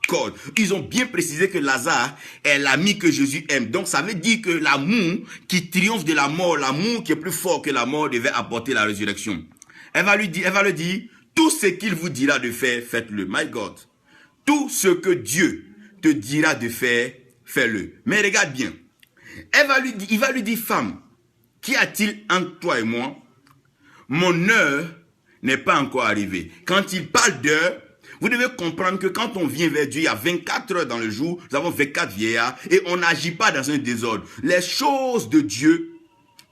God. Ils ont bien précisé que Lazare est l'ami que Jésus aime. Donc ça veut dire que l'amour qui triomphe de la mort, l'amour qui est plus fort que la mort devait apporter la résurrection. Elle va le dire, tout ce qu'il vous dira de faire, faites-le. My God. Tout ce que Dieu te dira de faire, fais-le. Mais regarde bien. Il va lui dire, femme, qu'y a-t-il entre toi et moi? Mon heure n'est pas encore arrivée. Quand il parle d'heure, vous devez comprendre que quand on vient vers Dieu, il y a 24 heures dans le jour, nous avons 24 vieillards, et on n'agit pas dans un désordre. Les choses de Dieu,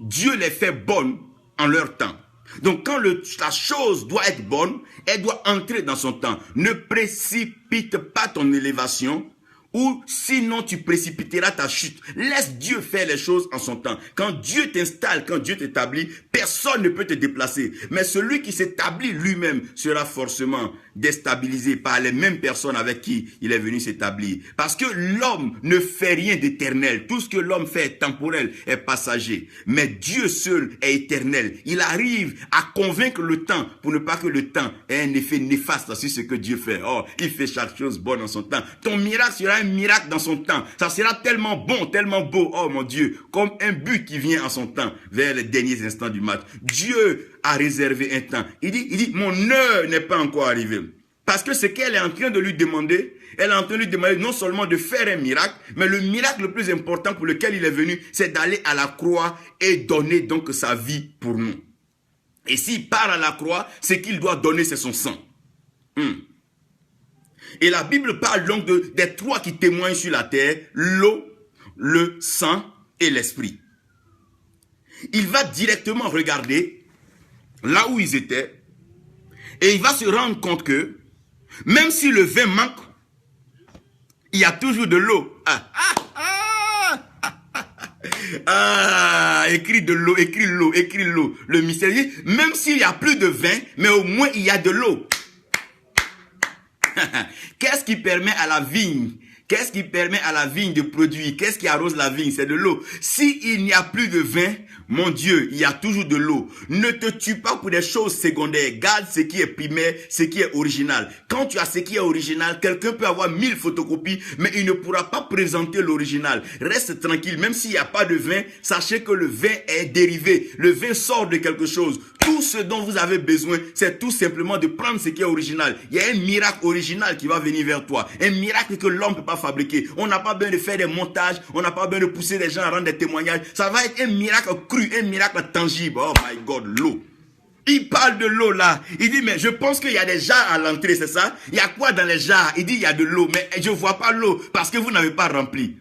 Dieu les fait bonnes en leur temps. Donc quand la chose doit être bonne, elle doit entrer dans son temps. Ne précipite pas ton élévation, ou sinon tu précipiteras ta chute. Laisse Dieu faire les choses en son temps. Quand Dieu t'installe, quand Dieu t'établit, personne ne peut te déplacer. Mais celui qui s'établit lui-même sera forcément déstabilisé par les mêmes personnes avec qui il est venu s'établir. Parce que l'homme ne fait rien d'éternel. Tout ce que l'homme fait est temporel, est passager. Mais Dieu seul est éternel. Il arrive à convaincre le temps pour ne pas que le temps ait un effet néfaste sur ce que Dieu fait. Oh, il fait chaque chose bonne en son temps. Ton miracle sera un miracle dans son temps. Ça sera tellement bon, tellement beau. Oh mon Dieu, comme un but qui vient en son temps vers les derniers instants du match. Dieu a réservé un temps. Il dit, mon heure n'est pas encore arrivée. Parce que ce qu'elle est en train de lui demander, elle est en train de lui demander non seulement de faire un miracle, mais le miracle le plus important pour lequel il est venu, c'est d'aller à la croix et donner donc sa vie pour nous. Et s'il part à la croix, ce qu'il doit donner, c'est son sang. Et la Bible parle donc des trois qui témoignent sur la terre, l'eau, le sang et l'esprit. Il va directement regarder là où ils étaient et il va se rendre compte que même si le vin manque, il y a toujours de l'eau. Écrit de l'eau, écrit l'eau. Le mystère dit, même s'il n'y a plus de vin, mais au moins il y a de l'eau. Qu'est-ce qui permet à la vigne? Qu'est-ce qui permet à la vigne de produire? Qu'est-ce qui arrose la vigne? C'est de l'eau. S'il n'y a plus de vin, mon Dieu, il y a toujours de l'eau. Ne te tue pas pour des choses secondaires. Garde ce qui est primaire, ce qui est original. Quand tu as ce qui est original, quelqu'un peut avoir 1000 photocopies, mais il ne pourra pas présenter l'original. Reste tranquille, même s'il n'y a pas de vin, sachez que le vin est dérivé. Le vin sort de quelque chose. Tout ce dont vous avez besoin, c'est tout simplement de prendre ce qui est original. Il y a un miracle original qui va venir vers toi. Un miracle que l'homme ne peut pas fabriquer. On n'a pas besoin de faire des montages. On n'a pas besoin de pousser les gens à rendre des témoignages. Ça va être un miracle cru, un miracle tangible. Oh my God, l'eau. Il parle de l'eau là. Il dit, mais je pense qu'il y a des jarres à l'entrée, c'est ça? Il y a quoi dans les jarres? Il dit, il y a de l'eau, mais je ne vois pas l'eau parce que vous n'avez pas rempli.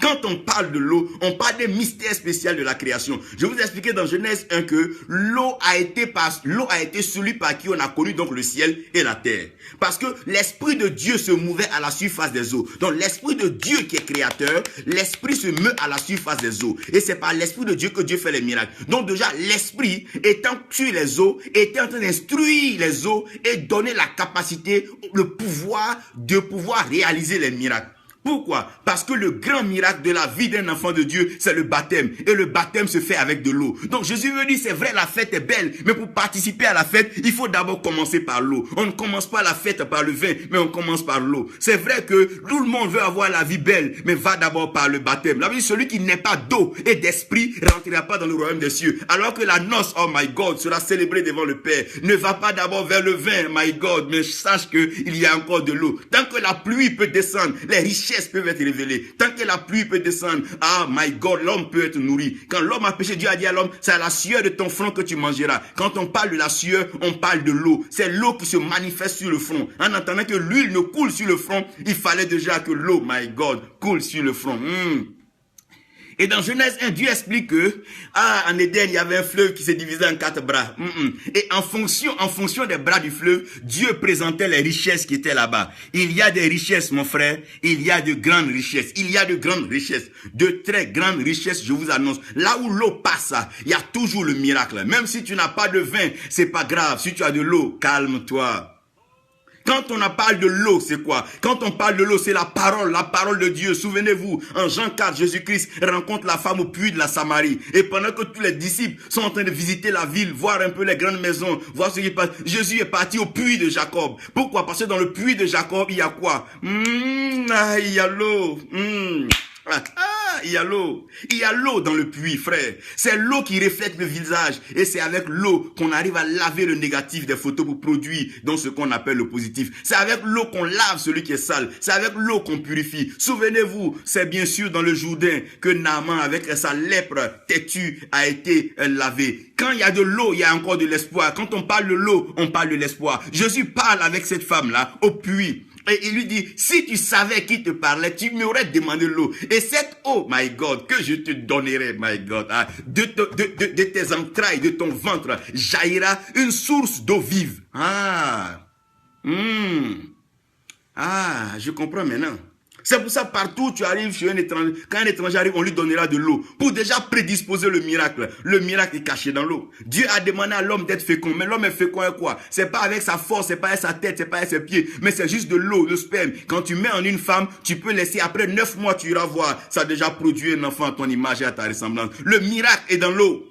Quand on parle de l'eau, on parle des mystères spéciaux de la création. Je vous ai expliqué dans Genèse 1 que l'eau a été celui par qui on a connu donc le ciel et la terre. Parce que l'esprit de Dieu se mouvait à la surface des eaux. Donc l'esprit de Dieu qui est créateur, l'esprit se meut à la surface des eaux. Et c'est par l'esprit de Dieu que Dieu fait les miracles. Donc déjà l'esprit étant sur les eaux, était en train d'instruire les eaux et donner la capacité, le pouvoir de pouvoir réaliser les miracles. Pourquoi? Parce que le grand miracle de la vie d'un enfant de Dieu, c'est le baptême. Et le baptême se fait avec de l'eau. Donc Jésus veut dire, c'est vrai, la fête est belle. Mais pour participer à la fête, il faut d'abord commencer par l'eau. On ne commence pas la fête par le vin, mais on commence par l'eau. C'est vrai que tout le monde veut avoir la vie belle, mais va d'abord par le baptême. La vie, celui qui n'est pas d'eau et d'esprit ne rentrera pas dans le royaume des cieux. Alors que la noce, oh my God, sera célébrée devant le Père. Ne va pas d'abord vers le vin, my God, mais sache qu'il y a encore de l'eau. Tant que la pluie peut descendre, les richesses peuvent être révélées. Tant que la pluie peut descendre, ah my God, l'homme peut être nourri. Quand l'homme a péché, Dieu a dit à l'homme, c'est à la sueur de ton front que tu mangeras. Quand on parle de la sueur, on parle de l'eau. C'est l'eau qui se manifeste sur le front. En attendant que l'huile ne coule sur le front, il fallait déjà que l'eau, my God, coule sur le front. Et dans Genèse 1, Dieu explique que en Éden, il y avait un fleuve qui s'est divisé en 4 bras. Et en fonction des bras du fleuve, Dieu présentait les richesses qui étaient là-bas. Il y a des richesses, mon frère. Il y a de grandes richesses. Il y a de grandes richesses. De très grandes richesses, je vous annonce. Là où l'eau passe, il y a toujours le miracle. Même si tu n'as pas de vin, c'est pas grave. Si tu as de l'eau, calme-toi. Quand on parle de l'eau, c'est quoi? Quand on parle de l'eau, c'est la parole de Dieu. Souvenez-vous, en Jean 4, Jésus-Christ rencontre la femme au puits de la Samarie. Et pendant que tous les disciples sont en train de visiter la ville, voir un peu les grandes maisons, voir ce qui passe, Jésus est parti au puits de Jacob. Pourquoi? Parce que dans le puits de Jacob, il y a quoi? Il y a l'eau. Il y a l'eau. Il y a l'eau dans le puits, frère. C'est l'eau qui reflète le visage. Et c'est avec l'eau qu'on arrive à laver le négatif des photos pour produire dans ce qu'on appelle le positif. C'est avec l'eau qu'on lave celui qui est sale. C'est avec l'eau qu'on purifie. Souvenez-vous, c'est bien sûr dans le Jourdain que Naaman, avec sa lèpre têtue, a été lavé. Quand il y a de l'eau, il y a encore de l'espoir. Quand on parle de l'eau, on parle de l'espoir. Jésus parle avec cette femme-là au puits. Et il lui dit, si tu savais qui te parlait, tu m'aurais demandé l'eau. Et cette eau, my God, que je te donnerai, my God, de tes entrailles, de ton ventre, jaillira une source d'eau vive. Je comprends maintenant. C'est pour ça, partout où tu arrives chez un étranger, quand un étranger arrive, on lui donnera de l'eau. Pour déjà prédisposer le miracle. Le miracle est caché dans l'eau. Dieu a demandé à l'homme d'être fécond. Mais l'homme est fécond avec quoi? C'est pas avec sa force, c'est pas avec sa tête, c'est pas avec ses pieds. Mais c'est juste de l'eau, le sperme. Quand tu mets en une femme, tu peux laisser, après 9 mois, tu iras voir. Ça a déjà produit un enfant à ton image et à ta ressemblance. Le miracle est dans l'eau.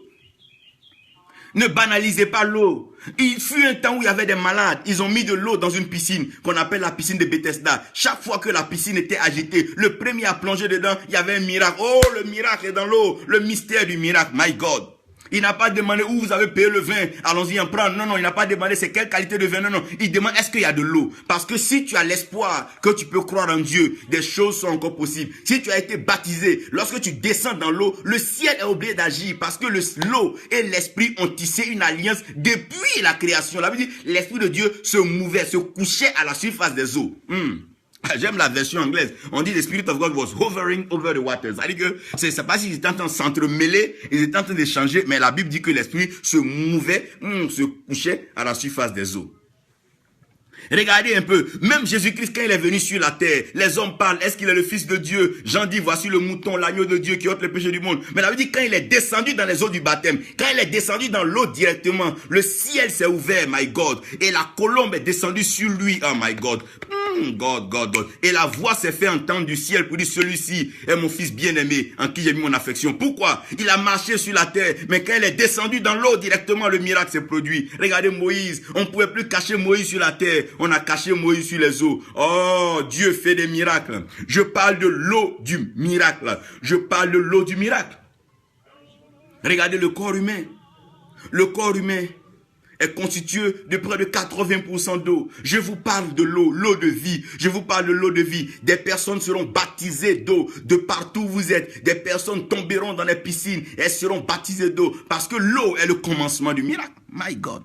Ne banalisez pas l'eau. Il fut un temps où il y avait des malades. Ils ont mis de l'eau dans une piscine qu'on appelle la piscine de Bethesda. Chaque fois que la piscine était agitée, le premier à plonger dedans, il y avait un miracle. Oh, le miracle est dans l'eau. Le mystère du miracle. My God. Il n'a pas demandé où vous avez payé le vin. Allons-y en prendre. Non, il n'a pas demandé c'est quelle qualité de vin. Non. Il demande est-ce qu'il y a de l'eau. Parce que si tu as l'espoir que tu peux croire en Dieu, des choses sont encore possibles. Si tu as été baptisé, lorsque tu descends dans l'eau, le ciel est obligé d'agir parce que l'eau et l'esprit ont tissé une alliance depuis la création. La Bible dit l'esprit de Dieu se mouvait, se couchait à la surface des eaux. J'aime la version anglaise. On dit the Spirit of God was hovering over the waters. C'est-à-dire que c'est pas s'ils étaient en train de s'entremêler, ils étaient en train d'échanger, mais la Bible dit que l'esprit se mouvait, se couchait à la surface des eaux. Regardez un peu, même Jésus-Christ quand il est venu sur la terre, les hommes parlent, est-ce qu'il est le Fils de Dieu? Jean dit, voici le mouton, l'agneau de Dieu qui ôte le péché du monde. Mais la Bible dit, quand il est descendu dans les eaux du baptême, quand il est descendu dans l'eau directement, le ciel s'est ouvert, my God, et la colombe est descendue sur lui, oh my God. God. Et la voix s'est fait entendre du ciel pour dire, celui-ci est mon fils bien-aimé, en qui j'ai mis mon affection. Pourquoi? Il a marché sur la terre, mais quand il est descendu dans l'eau directement, le miracle s'est produit. Regardez Moïse, on ne pouvait plus cacher Moïse sur la terre, on a caché Moïse sur les eaux. Oh, Dieu fait des miracles. Je parle de l'eau du miracle. Je parle de l'eau du miracle. Regardez le corps humain. Le corps humain est constitué de près de 80% d'eau. Je vous parle de l'eau, l'eau de vie. Je vous parle de l'eau de vie. Des personnes seront baptisées d'eau de partout où vous êtes. Des personnes tomberont dans les piscines. Elles seront baptisées d'eau parce que l'eau est le commencement du miracle. My God.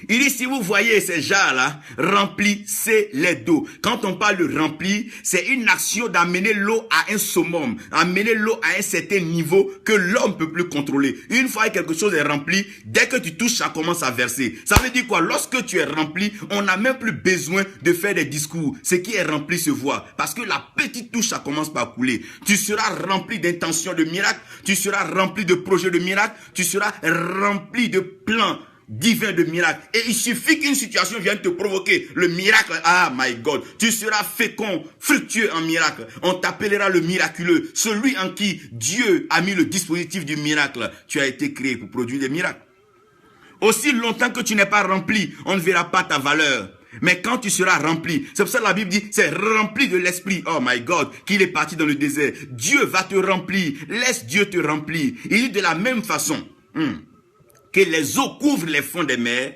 Il dit, si vous voyez ces jarres-là, remplissez-les d'eau. Quand on parle de remplir, c'est une action d'amener l'eau à un summum, amener l'eau à un certain niveau que l'homme ne peut plus contrôler. Une fois que quelque chose est rempli, dès que tu touches, ça commence à verser. Ça veut dire quoi? Lorsque tu es rempli, on n'a même plus besoin de faire des discours. Ce qui est rempli se voit. Parce que la petite touche, ça commence par couler. Tu seras rempli d'intentions de miracles, tu seras rempli de projets de miracles, tu seras rempli de plans divin de miracle. Et il suffit qu'une situation vienne te provoquer le miracle. Ah, my God. Tu seras fécond, fructueux en miracle. On t'appellera le miraculeux. Celui en qui Dieu a mis le dispositif du miracle. Tu as été créé pour produire des miracles. Aussi longtemps que tu n'es pas rempli, on ne verra pas ta valeur. Mais quand tu seras rempli, c'est pour ça que la Bible dit, c'est rempli de l'esprit. Oh my God, qu'il est parti dans le désert. Dieu va te remplir. Laisse Dieu te remplir. Il dit de la même façon, que les eaux couvrent les fonds des mers,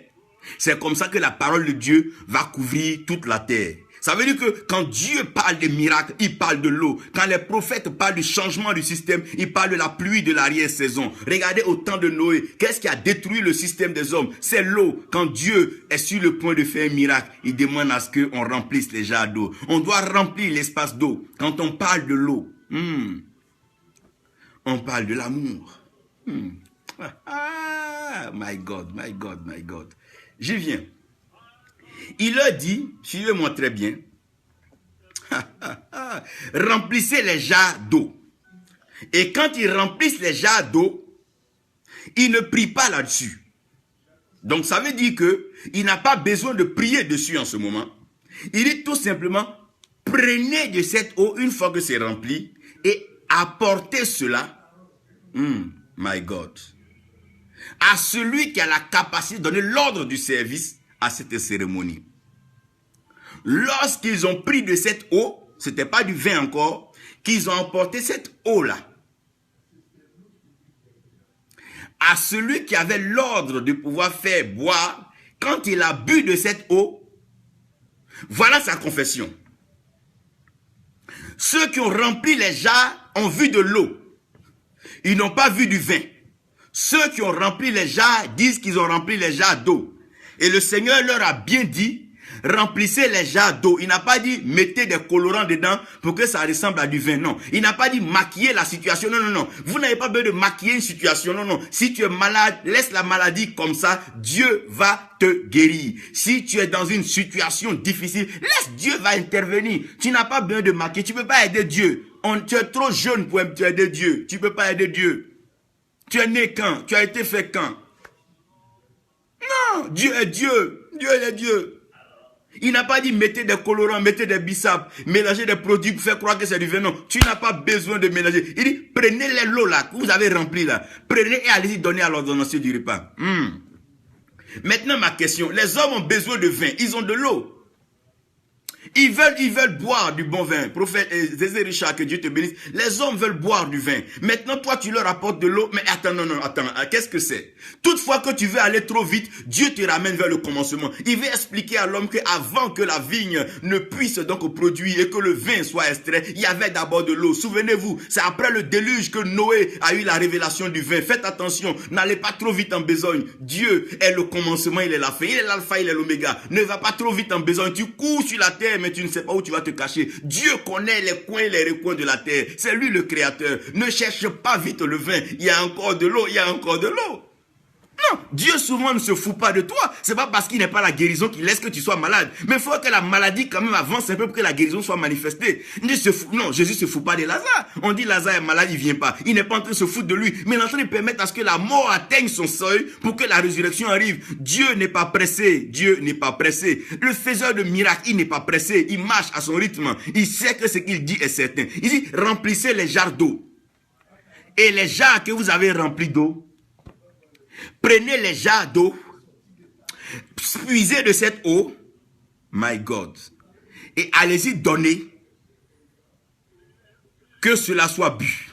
c'est comme ça que la parole de Dieu va couvrir toute la terre. Ça veut dire que quand Dieu parle des miracles, il parle de l'eau. Quand les prophètes parlent du changement du système, ils parlent de la pluie de l'arrière-saison. Regardez au temps de Noé, qu'est-ce qui a détruit le système des hommes? C'est l'eau. Quand Dieu est sur le point de faire un miracle, il demande à ce qu'on remplisse les jarres d'eau. On doit remplir l'espace d'eau. Quand on parle de l'eau, on parle de l'amour. Ah, my God, my God, my God. Je viens. Il leur dit, suivez-moi très bien, remplissez les jarres d'eau. Et quand ils remplissent les jarres d'eau, ils ne prient pas là-dessus. Donc ça veut dire qu'il n'a pas besoin de prier dessus en ce moment. Il dit tout simplement, prenez de cette eau une fois que c'est rempli et apportez cela, my God, à celui qui a la capacité de donner l'ordre du service à cette cérémonie. Lorsqu'ils ont pris de cette eau, ce n'était pas du vin encore, qu'ils ont emporté cette eau-là à celui qui avait l'ordre de pouvoir faire boire. Quand il a bu de cette eau, voilà sa confession. Ceux qui ont rempli les jarres ont vu de l'eau. Ils n'ont pas vu du vin. Ceux qui ont rempli les jarres disent qu'ils ont rempli les jarres d'eau. Et le Seigneur leur a bien dit, remplissez les jarres d'eau. Il n'a pas dit, mettez des colorants dedans pour que ça ressemble à du vin. Non. Il n'a pas dit, maquiller la situation. Non, non, non. Vous n'avez pas besoin de maquiller une situation. Non, non. Si tu es malade, laisse la maladie comme ça. Dieu va te guérir. Si tu es dans une situation difficile, laisse Dieu va intervenir. Tu n'as pas besoin de maquiller. Tu ne peux pas aider Dieu. Tu es trop jeune pour aider Dieu. Tu ne peux pas aider Dieu. Tu es né quand? Tu as été fait quand? Non, Dieu est Dieu. Dieu est Dieu. Il n'a pas dit mettez des colorants, mettez des bissap, mélangez des produits pour faire croire que c'est du vin. Non, tu n'as pas besoin de mélanger. Il dit prenez les lots là que vous avez remplis là. Prenez et allez-y donner à l'ordonnancier du repas. Maintenant ma question, les hommes ont besoin de vin, ils ont de l'eau. Ils veulent boire du bon vin. Prophète Zézé Richard, que Dieu te bénisse. Les hommes veulent boire du vin. Maintenant, toi, tu leur apportes de l'eau. Mais attends, qu'est-ce que c'est? Toutefois que tu veux aller trop vite, Dieu te ramène vers le commencement. Il veut expliquer à l'homme qu'avant que la vigne ne puisse donc produire et que le vin soit extrait, il y avait d'abord de l'eau. Souvenez-vous, c'est après le déluge que Noé a eu la révélation du vin. Faites attention, n'allez pas trop vite en besogne. Dieu est le commencement, il est la fin. Il est l'alpha, il est l'oméga. Ne va pas trop vite en besogne. Tu cours sur la terre, mais tu ne sais pas où tu vas te cacher. Dieu connaît les coins et les recoins de la terre. C'est lui le créateur. Ne cherche pas vite le vin. Il y a encore de l'eau, il y a encore de l'eau. Non, Dieu souvent ne se fout pas de toi. C'est pas parce qu'il n'est pas la guérison qu'il laisse que tu sois malade. Mais il faut que la maladie quand même avance un peu pour que la guérison soit manifestée. Non, Jésus se fout pas de Lazare. On dit Lazare est malade, il vient pas. Il n'est pas en train de se foutre de lui. Mais il est en train de permettre à ce que la mort atteigne son seuil pour que la résurrection arrive. Dieu n'est pas pressé. Dieu n'est pas pressé. Le faiseur de miracles, il n'est pas pressé. Il marche à son rythme. Il sait que ce qu'il dit est certain. Il dit remplissez les jarres d'eau. Et les jarres que vous avez remplis d'eau, prenez les jarres d'eau, puisez de cette eau, my God, et allez-y donner, que cela soit bu.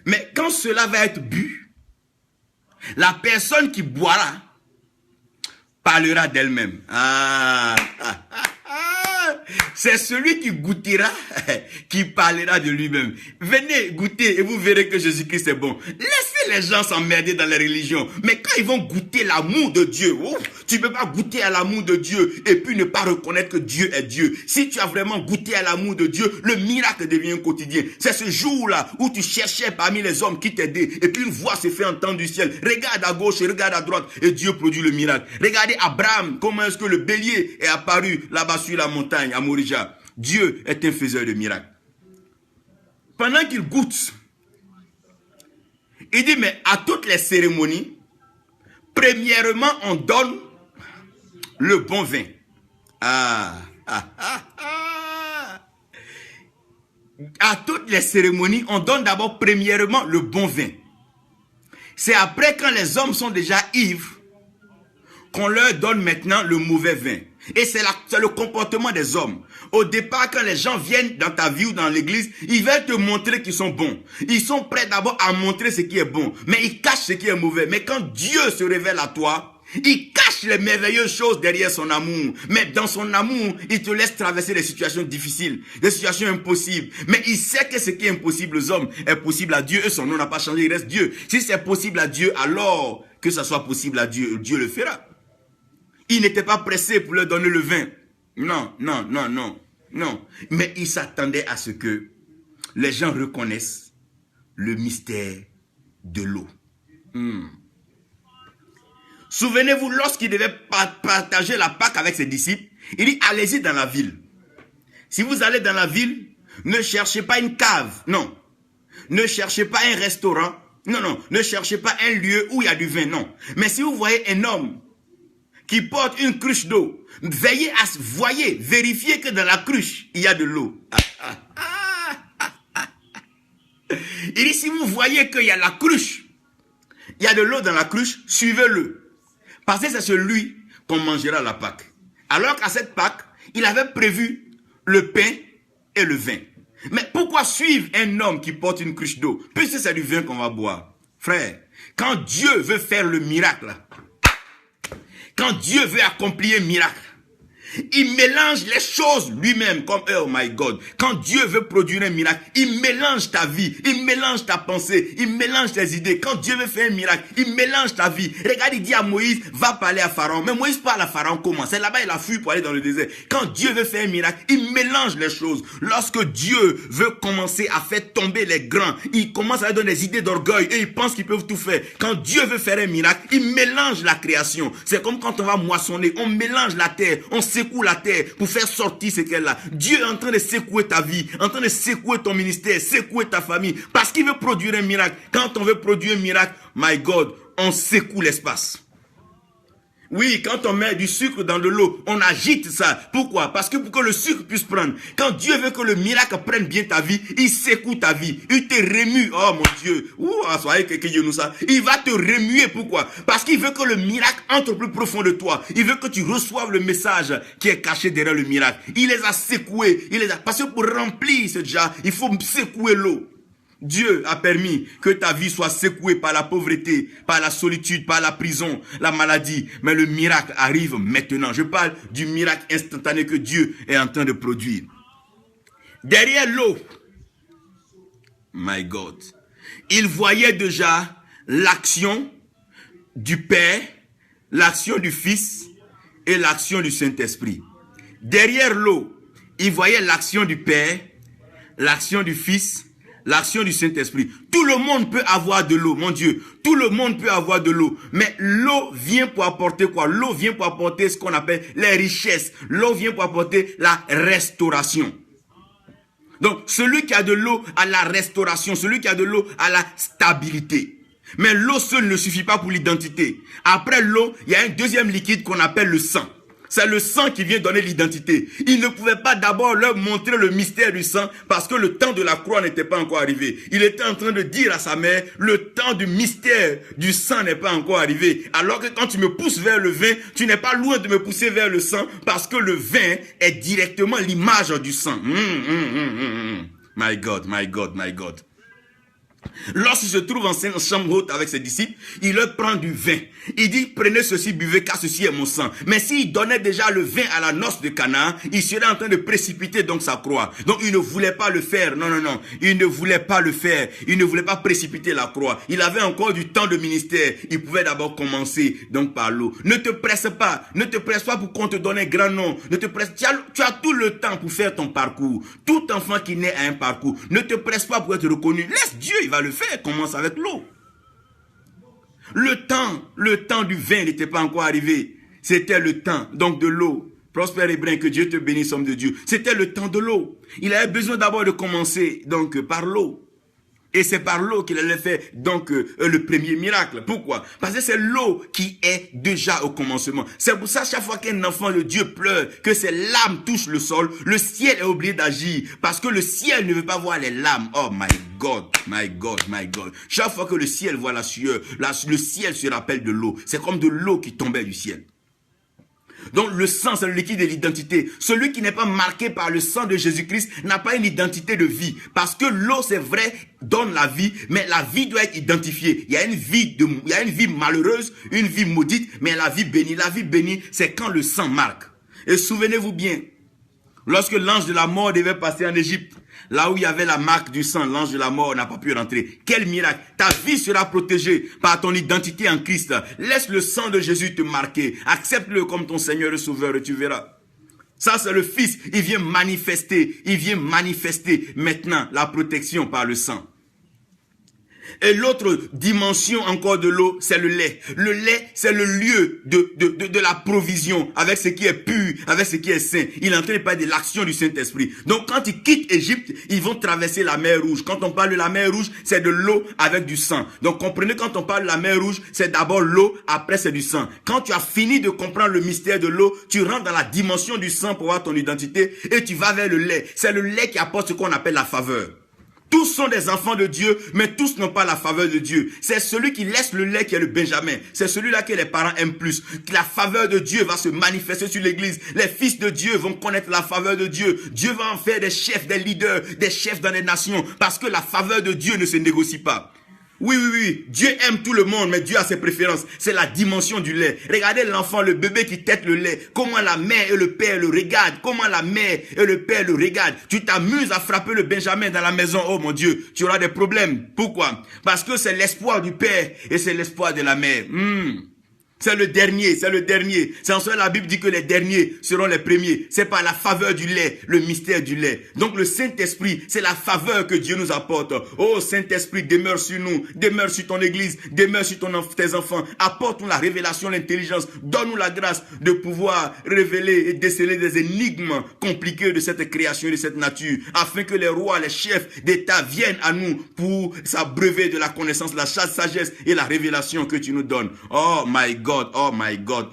Mais quand cela va être bu, la personne qui boira parlera d'elle-même. C'est celui qui goûtera qui parlera de lui-même. Venez goûter et vous verrez que Jésus-Christ est bon. Laissez les gens s'emmerder dans les religions. Mais quand ils vont goûter l'amour de Dieu, tu ne peux pas goûter à l'amour de Dieu et puis ne pas reconnaître que Dieu est Dieu. Si tu as vraiment goûté à l'amour de Dieu, le miracle devient quotidien. C'est ce jour-là où tu cherchais parmi les hommes qui t'aidaient et puis une voix se fait entendre du ciel. Regarde à gauche et regarde à droite et Dieu produit le miracle. Regardez Abraham, comment est-ce que le bélier est apparu là-bas sur la montagne à Morija. Dieu est un faiseur de miracles. Pendant qu'il goûte, il dit, mais à toutes les cérémonies, premièrement, on donne le bon vin. À toutes les cérémonies, on donne d'abord premièrement le bon vin. C'est après, quand les hommes sont déjà ivres, qu'on leur donne maintenant le mauvais vin. Et c'est le comportement des hommes. Au départ, quand les gens viennent dans ta vie ou dans l'église, ils veulent te montrer qu'ils sont bons. Ils sont prêts d'abord à montrer ce qui est bon. Mais ils cachent ce qui est mauvais. Mais quand Dieu se révèle à toi, il cache les merveilleuses choses derrière son amour. Mais dans son amour, il te laisse traverser des situations difficiles, des situations impossibles. Mais il sait que ce qui est impossible aux hommes est possible à Dieu. Et son nom n'a pas changé, il reste Dieu. Si c'est possible à Dieu, alors que ça soit possible à Dieu, Dieu le fera. Il n'était pas pressé pour leur donner le vin. Non. Mais il s'attendait à ce que les gens reconnaissent le mystère de l'eau. Souvenez-vous, lorsqu'il devait partager la Pâque avec ses disciples, il dit, allez-y dans la ville. Si vous allez dans la ville, ne cherchez pas une cave, non. Ne cherchez pas un restaurant, non. Ne cherchez pas un lieu où il y a du vin, non. Mais si vous voyez un homme qui porte une cruche d'eau, vérifiez que dans la cruche, il y a de l'eau. Il dit, si vous voyez qu'il y a la cruche, il y a de l'eau dans la cruche, suivez-le. Parce que c'est celui qu'on mangera la Pâque. Alors qu'à cette Pâque, il avait prévu le pain et le vin. Mais pourquoi suivre un homme qui porte une cruche d'eau, puisque c'est du vin qu'on va boire? Frère, quand Dieu veut faire le miracle, quand Dieu veut accomplir un miracle, il mélange les choses lui-même comme, oh my God. Quand Dieu veut produire un miracle, il mélange ta vie, il mélange ta pensée, il mélange tes idées. Quand Dieu veut faire un miracle, il mélange ta vie. Regarde, il dit à Moïse, va parler à Pharaon. Mais Moïse parle à Pharaon comment? C'est là-bas, il a fui pour aller dans le désert. Quand Dieu veut faire un miracle, il mélange les choses. Lorsque Dieu veut commencer à faire tomber les grands, il commence à leur donner des idées d'orgueil et ils pensent qu'ils peuvent tout faire. Quand Dieu veut faire un miracle, il mélange la création. C'est comme quand on va moissonner, on mélange la terre, on secoue la terre pour faire sortir ce qu'elle a. Dieu est en train de secouer ta vie, en train de secouer ton ministère, secouer ta famille, parce qu'il veut produire un miracle. Quand on veut produire un miracle, my God, on secoue l'espace. Oui, quand on met du sucre dans de l'eau, on agite ça. Pourquoi? Parce que pour que le sucre puisse prendre. Quand Dieu veut que le miracle prenne bien ta vie, il secoue ta vie. Il te remue. Oh mon Dieu. Il va te remuer. Pourquoi? Parce qu'il veut que le miracle entre plus profond de toi. Il veut que tu reçoives le message qui est caché derrière le miracle. Il les a secoués. Parce que pour remplir ce jar, il faut secouer l'eau. Dieu a permis que ta vie soit secouée par la pauvreté, par la solitude, par la prison, la maladie. Mais le miracle arrive maintenant. Je parle du miracle instantané que Dieu est en train de produire. Derrière l'eau, my God, il voyait déjà l'action du Père, l'action du Fils et l'action du Saint-Esprit. Derrière l'eau, il voyait l'action du Père, l'action du Fils, l'action du Saint-Esprit. Tout le monde peut avoir de l'eau, mon Dieu. Tout le monde peut avoir de l'eau. Mais l'eau vient pour apporter quoi? L'eau vient pour apporter ce qu'on appelle les richesses. L'eau vient pour apporter la restauration. Donc, celui qui a de l'eau a la restauration. Celui qui a de l'eau a la stabilité. Mais l'eau seule ne suffit pas pour l'identité. Après l'eau, il y a un deuxième liquide qu'on appelle le sang. C'est le sang qui vient donner l'identité. Il ne pouvait pas d'abord leur montrer le mystère du sang parce que le temps de la croix n'était pas encore arrivé. Il était en train de dire à sa mère, le temps du mystère du sang n'est pas encore arrivé. Alors que quand tu me pousses vers le vin, tu n'es pas loin de me pousser vers le sang parce que le vin est directement l'image du sang. My God, my God, my God. Lorsqu'il se trouve en chambre haute avec ses disciples, il leur prend du vin. Il dit, prenez ceci, buvez, car ceci est mon sang. Mais s'il donnait déjà le vin à la noce de Cana, il serait en train de précipiter donc sa croix. Donc il ne voulait pas le faire. Non. Il ne voulait pas le faire. Il ne voulait pas précipiter la croix. Il avait encore du temps de ministère. Il pouvait d'abord commencer donc par l'eau. Ne te presse pas. Ne te presse pas pour qu'on te donne un grand nom. Ne te presse. Tu as tout le temps pour faire ton parcours. Tout enfant qui naît a un parcours. Ne te presse pas pour être reconnu. Laisse Dieu, il va le faire. Commence avec l'eau. Le temps du vin n'était pas encore arrivé. C'était le temps donc de l'eau. Prospère Hébreu, que Dieu te bénisse, homme de Dieu. C'était le temps de l'eau. Il avait besoin d'abord de commencer donc par l'eau. Et c'est par l'eau qu'il allait faire donc le premier miracle. Pourquoi? Parce que c'est l'eau qui est déjà au commencement. C'est pour ça chaque fois qu'un enfant de Dieu pleure, que ses larmes touchent le sol, le ciel est obligé d'agir. Parce que le ciel ne veut pas voir les larmes. Oh my God, my God, my God. Chaque fois que le ciel voit la sueur, le ciel se rappelle de l'eau. C'est comme de l'eau qui tombait du ciel. Donc le sang, c'est le liquide de l'identité. Celui qui n'est pas marqué par le sang de Jésus-Christ n'a pas une identité de vie. Parce que l'eau, c'est vrai, donne la vie, mais la vie doit être identifiée. Il y a une vie malheureuse, une vie maudite, mais la vie bénie. La vie bénie, c'est quand le sang marque. Et souvenez-vous bien, lorsque l'ange de la mort devait passer en Égypte, là où il y avait la marque du sang, l'ange de la mort n'a pas pu rentrer. Quel miracle! Ta vie sera protégée par ton identité en Christ. Laisse le sang de Jésus te marquer. Accepte-le comme ton Seigneur et Sauveur et tu verras. Ça, c'est le Fils. Il vient manifester maintenant la protection par le sang. Et l'autre dimension encore de l'eau, c'est le lait. Le lait, c'est le lieu de la provision, avec ce qui est pur, avec ce qui est saint. Il est en train de parler de l'action du Saint-Esprit. Donc quand ils quittent Égypte, ils vont traverser la mer Rouge. Quand on parle de la mer Rouge, c'est de l'eau avec du sang. Donc comprenez, quand on parle de la mer Rouge, c'est d'abord l'eau, après c'est du sang. Quand tu as fini de comprendre le mystère de l'eau, tu rentres dans la dimension du sang pour voir ton identité et tu vas vers le lait. C'est le lait qui apporte ce qu'on appelle la faveur. Tous sont des enfants de Dieu, mais tous n'ont pas la faveur de Dieu. C'est celui qui laisse le lait qui est le Benjamin. C'est celui-là que les parents aiment plus. La faveur de Dieu va se manifester sur l'église. Les fils de Dieu vont connaître la faveur de Dieu. Dieu va en faire des chefs, des leaders, des chefs dans les nations. Parce que la faveur de Dieu ne se négocie pas. Oui. Dieu aime tout le monde, mais Dieu a ses préférences. C'est la dimension du lait. Regardez l'enfant, le bébé qui tète le lait. Comment la mère et le père le regardent. Comment la mère et le père le regardent. Tu t'amuses à frapper le Benjamin dans la maison. Oh mon Dieu, tu auras des problèmes. Pourquoi? Parce que c'est l'espoir du père et c'est l'espoir de la mère. C'est le dernier. C'est en cela la Bible dit que les derniers seront les premiers. C'est par la faveur du lait, le mystère du lait. Donc le Saint-Esprit, c'est la faveur que Dieu nous apporte. Oh Saint-Esprit, demeure sur nous, demeure sur ton église, demeure sur tes enfants. Apporte-nous la révélation, l'intelligence. Donne-nous la grâce de pouvoir révéler et déceler des énigmes compliquées de cette création et de cette nature, afin que les rois, les chefs d'État viennent à nous pour s'abreuver de la connaissance, la sagesse et la révélation que tu nous donnes. Oh my God. Oh my God.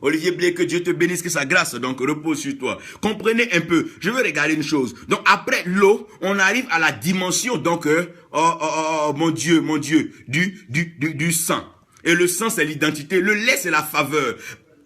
Olivier Blé, que Dieu te bénisse, que sa grâce donc repose sur toi. Comprenez un peu, je veux regarder une chose. Donc après l'eau, on arrive à la dimension donc mon Dieu, du sang. Et le sang, c'est l'identité. Le lait, c'est la faveur.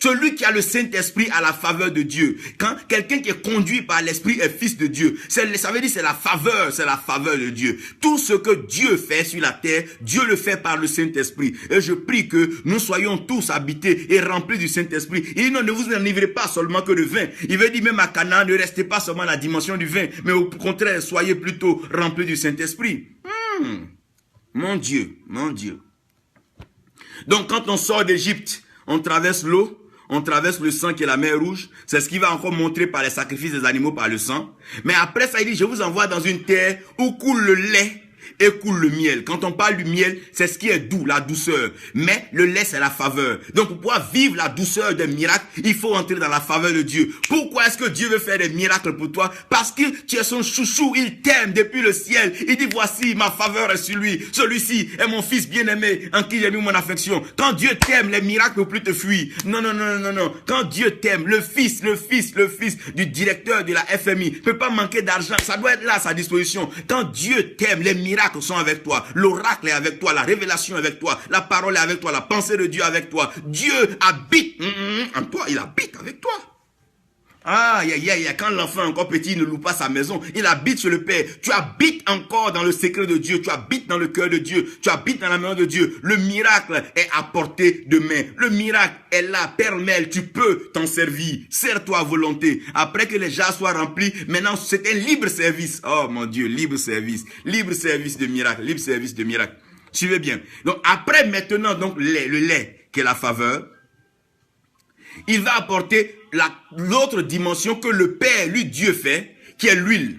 Celui qui a le Saint-Esprit a la faveur de Dieu. Quand quelqu'un qui est conduit par l'Esprit est fils de Dieu, ça veut dire c'est la faveur de Dieu. Tout ce que Dieu fait sur la terre, Dieu le fait par le Saint-Esprit. Et je prie que nous soyons tous habités et remplis du Saint-Esprit. Il dit non, ne vous enivrez pas seulement que de vin. Il veut dire même à Canaan, ne restez pas seulement à la dimension du vin, mais au contraire, soyez plutôt remplis du Saint-Esprit. Mon Dieu. Donc quand on sort d'Égypte, on traverse l'eau, on traverse le sang qui est la mer Rouge. C'est ce qui va encore montrer par les sacrifices des animaux, par le sang. Mais après ça, il dit, je vous envoie dans une terre où coule le lait et coule le miel. Quand on parle du miel, c'est ce qui est doux, la douceur. Mais le lait, c'est la faveur. Donc, pour pouvoir vivre la douceur des miracles, il faut entrer dans la faveur de Dieu. Pourquoi est-ce que Dieu veut faire des miracles pour toi? Parce que tu es son chouchou, il t'aime depuis le ciel. Il dit, voici, ma faveur est sur lui. Celui-ci est mon fils bien-aimé, en qui j'ai mis mon affection. Quand Dieu t'aime, les miracles ne peuvent plus te fuir. Non. Quand Dieu t'aime, le fils du directeur de la FMI ne peut pas manquer d'argent. Ça doit être là à sa disposition. Quand Dieu t'aime, les miracles sont avec toi, l'oracle est avec toi, la révélation est avec toi, la parole est avec toi, la pensée de Dieu est avec toi. Dieu habite en toi, il habite avec toi. Quand l'enfant est encore petit, il ne loue pas sa maison, il habite chez le Père. Tu habites encore dans le secret de Dieu, tu habites dans le cœur de Dieu, tu habites dans la maison de Dieu. Le miracle est à portée de main. Le miracle est là, pêle-mêle, tu peux t'en servir. Sers-toi à volonté. Après que les jarres soient remplis, maintenant c'est un libre service. Oh mon Dieu, libre service de miracle, Suivez bien. Donc après maintenant, donc le lait qui est la faveur, il va apporter l'autre dimension que le Père, lui, Dieu fait, qui est l'huile.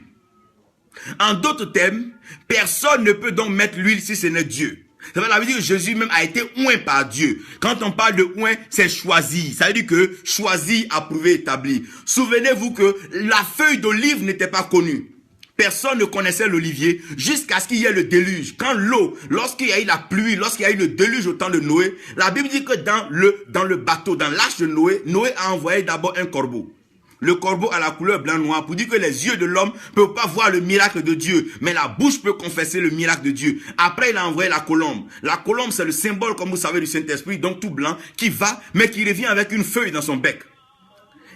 En d'autres termes, personne ne peut donc mettre l'huile si ce n'est Dieu. Ça veut dire que Jésus même a été oint par Dieu. Quand on parle de oint, c'est choisi. Ça veut dire que choisi, approuvé, établi. Souvenez-vous que la feuille d'olive n'était pas connue. Personne ne connaissait l'olivier jusqu'à ce qu'il y ait le déluge. Quand lorsqu'il y a eu la pluie, lorsqu'il y a eu le déluge au temps de Noé, la Bible dit que dans le bateau, dans l'arche de Noé, Noé a envoyé d'abord un corbeau. Le corbeau a la couleur blanc-noir pour dire que les yeux de l'homme ne peuvent pas voir le miracle de Dieu, mais la bouche peut confesser le miracle de Dieu. Après, il a envoyé la colombe. La colombe, c'est le symbole, comme vous savez, du Saint-Esprit, donc tout blanc, qui va, mais qui revient avec une feuille dans son bec.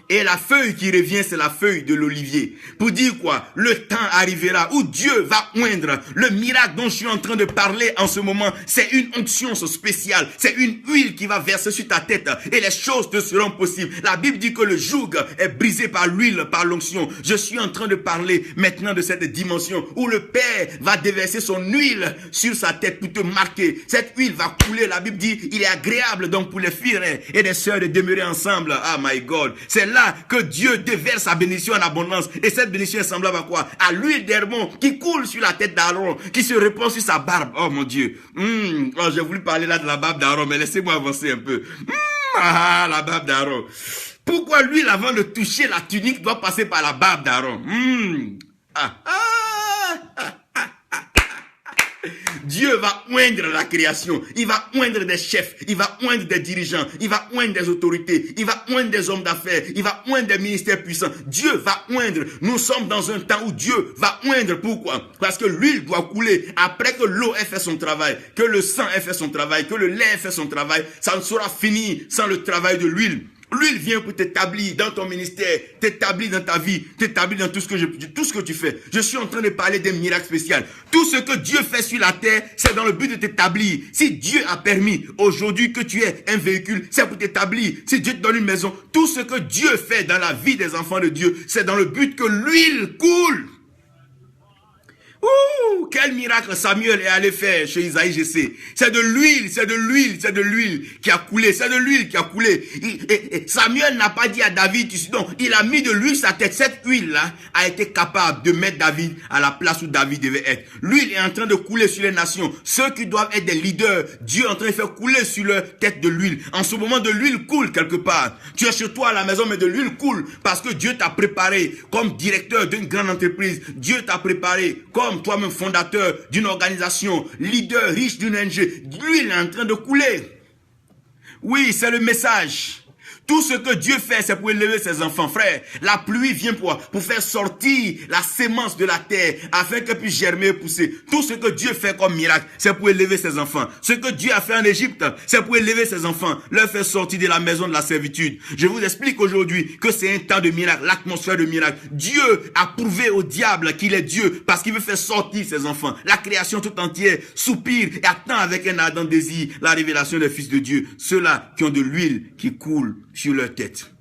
Et la feuille qui revient, c'est la feuille de l'olivier. Pour dire quoi? Le temps arrivera où Dieu va oindre. Le miracle dont je suis en train de parler en ce moment, c'est une onction spéciale. C'est une huile qui va verser sur ta tête et les choses te seront possibles. La Bible dit que le joug est brisé par l'huile, par l'onction. Je suis en train de parler maintenant de cette dimension où le Père va déverser son huile sur sa tête pour te marquer. Cette huile va couler. La Bible dit, il est agréable donc pour les frères et les sœurs de demeurer ensemble. Ah my God. C'est là que Dieu déverse sa bénédiction en abondance. Et cette bénédiction est semblable à quoi? À l'huile d'Hermon qui coule sur la tête d'Aaron, qui se répand sur sa barbe. Oh mon Dieu. Oh, j'ai voulu parler là de la barbe d'Aaron, mais laissez-moi avancer un peu. La barbe d'Aaron. Pourquoi l'huile, avant de toucher la tunique, doit passer par la barbe d'Aaron? Dieu va oindre la création, il va oindre des chefs, il va oindre des dirigeants, il va oindre des autorités, il va oindre des hommes d'affaires, il va oindre des ministères puissants. Dieu va oindre. Nous sommes dans un temps où Dieu va oindre. Pourquoi? Parce que l'huile doit couler après que l'eau ait fait son travail, que le sang ait fait son travail, que le lait ait fait son travail. Ça ne sera fini sans le travail de l'huile. L'huile vient pour t'établir dans ton ministère, t'établir dans ta vie, t'établir dans tout ce que tu fais. Je suis en train de parler d'un miracle spécial. Tout ce que Dieu fait sur la terre, c'est dans le but de t'établir. Si Dieu a permis aujourd'hui que tu aies un véhicule, c'est pour t'établir. Si Dieu te donne une maison, tout ce que Dieu fait dans la vie des enfants de Dieu, c'est dans le but que l'huile coule. Ouh, quel miracle Samuel est allé faire chez Isaïe, je sais. C'est de l'huile, c'est de l'huile, c'est de l'huile qui a coulé, c'est de l'huile qui a coulé. Samuel n'a pas dit à David, non, il a mis de l'huile sur sa tête. Cette huile-là a été capable de mettre David à la place où David devait être. L'huile est en train de couler sur les nations. Ceux qui doivent être des leaders, Dieu est en train de faire couler sur leur tête de l'huile. En ce moment, de l'huile coule quelque part. Tu es chez toi à la maison, mais de l'huile coule parce que Dieu t'a préparé comme directeur d'une grande entreprise. Dieu t'a préparé comme toi-même fondateur d'une organisation, leader riche d'une ONG. L'huile est en train de couler. Oui, c'est le message. Tout ce que Dieu fait, c'est pour élever ses enfants, frère. La pluie vient pour faire sortir la sémence de la terre, afin qu'elle puisse germer et pousser. Tout ce que Dieu fait comme miracle, c'est pour élever ses enfants. Ce que Dieu a fait en Égypte, c'est pour élever ses enfants, leur faire sortir de la maison de la servitude. Je vous explique aujourd'hui que c'est un temps de miracle, l'atmosphère de miracle. Dieu a prouvé au diable qu'il est Dieu, parce qu'il veut faire sortir ses enfants. La création tout entière soupire et attend avec un ardent désir la révélation des fils de Dieu. Ceux-là qui ont de l'huile qui coule sur leur tête.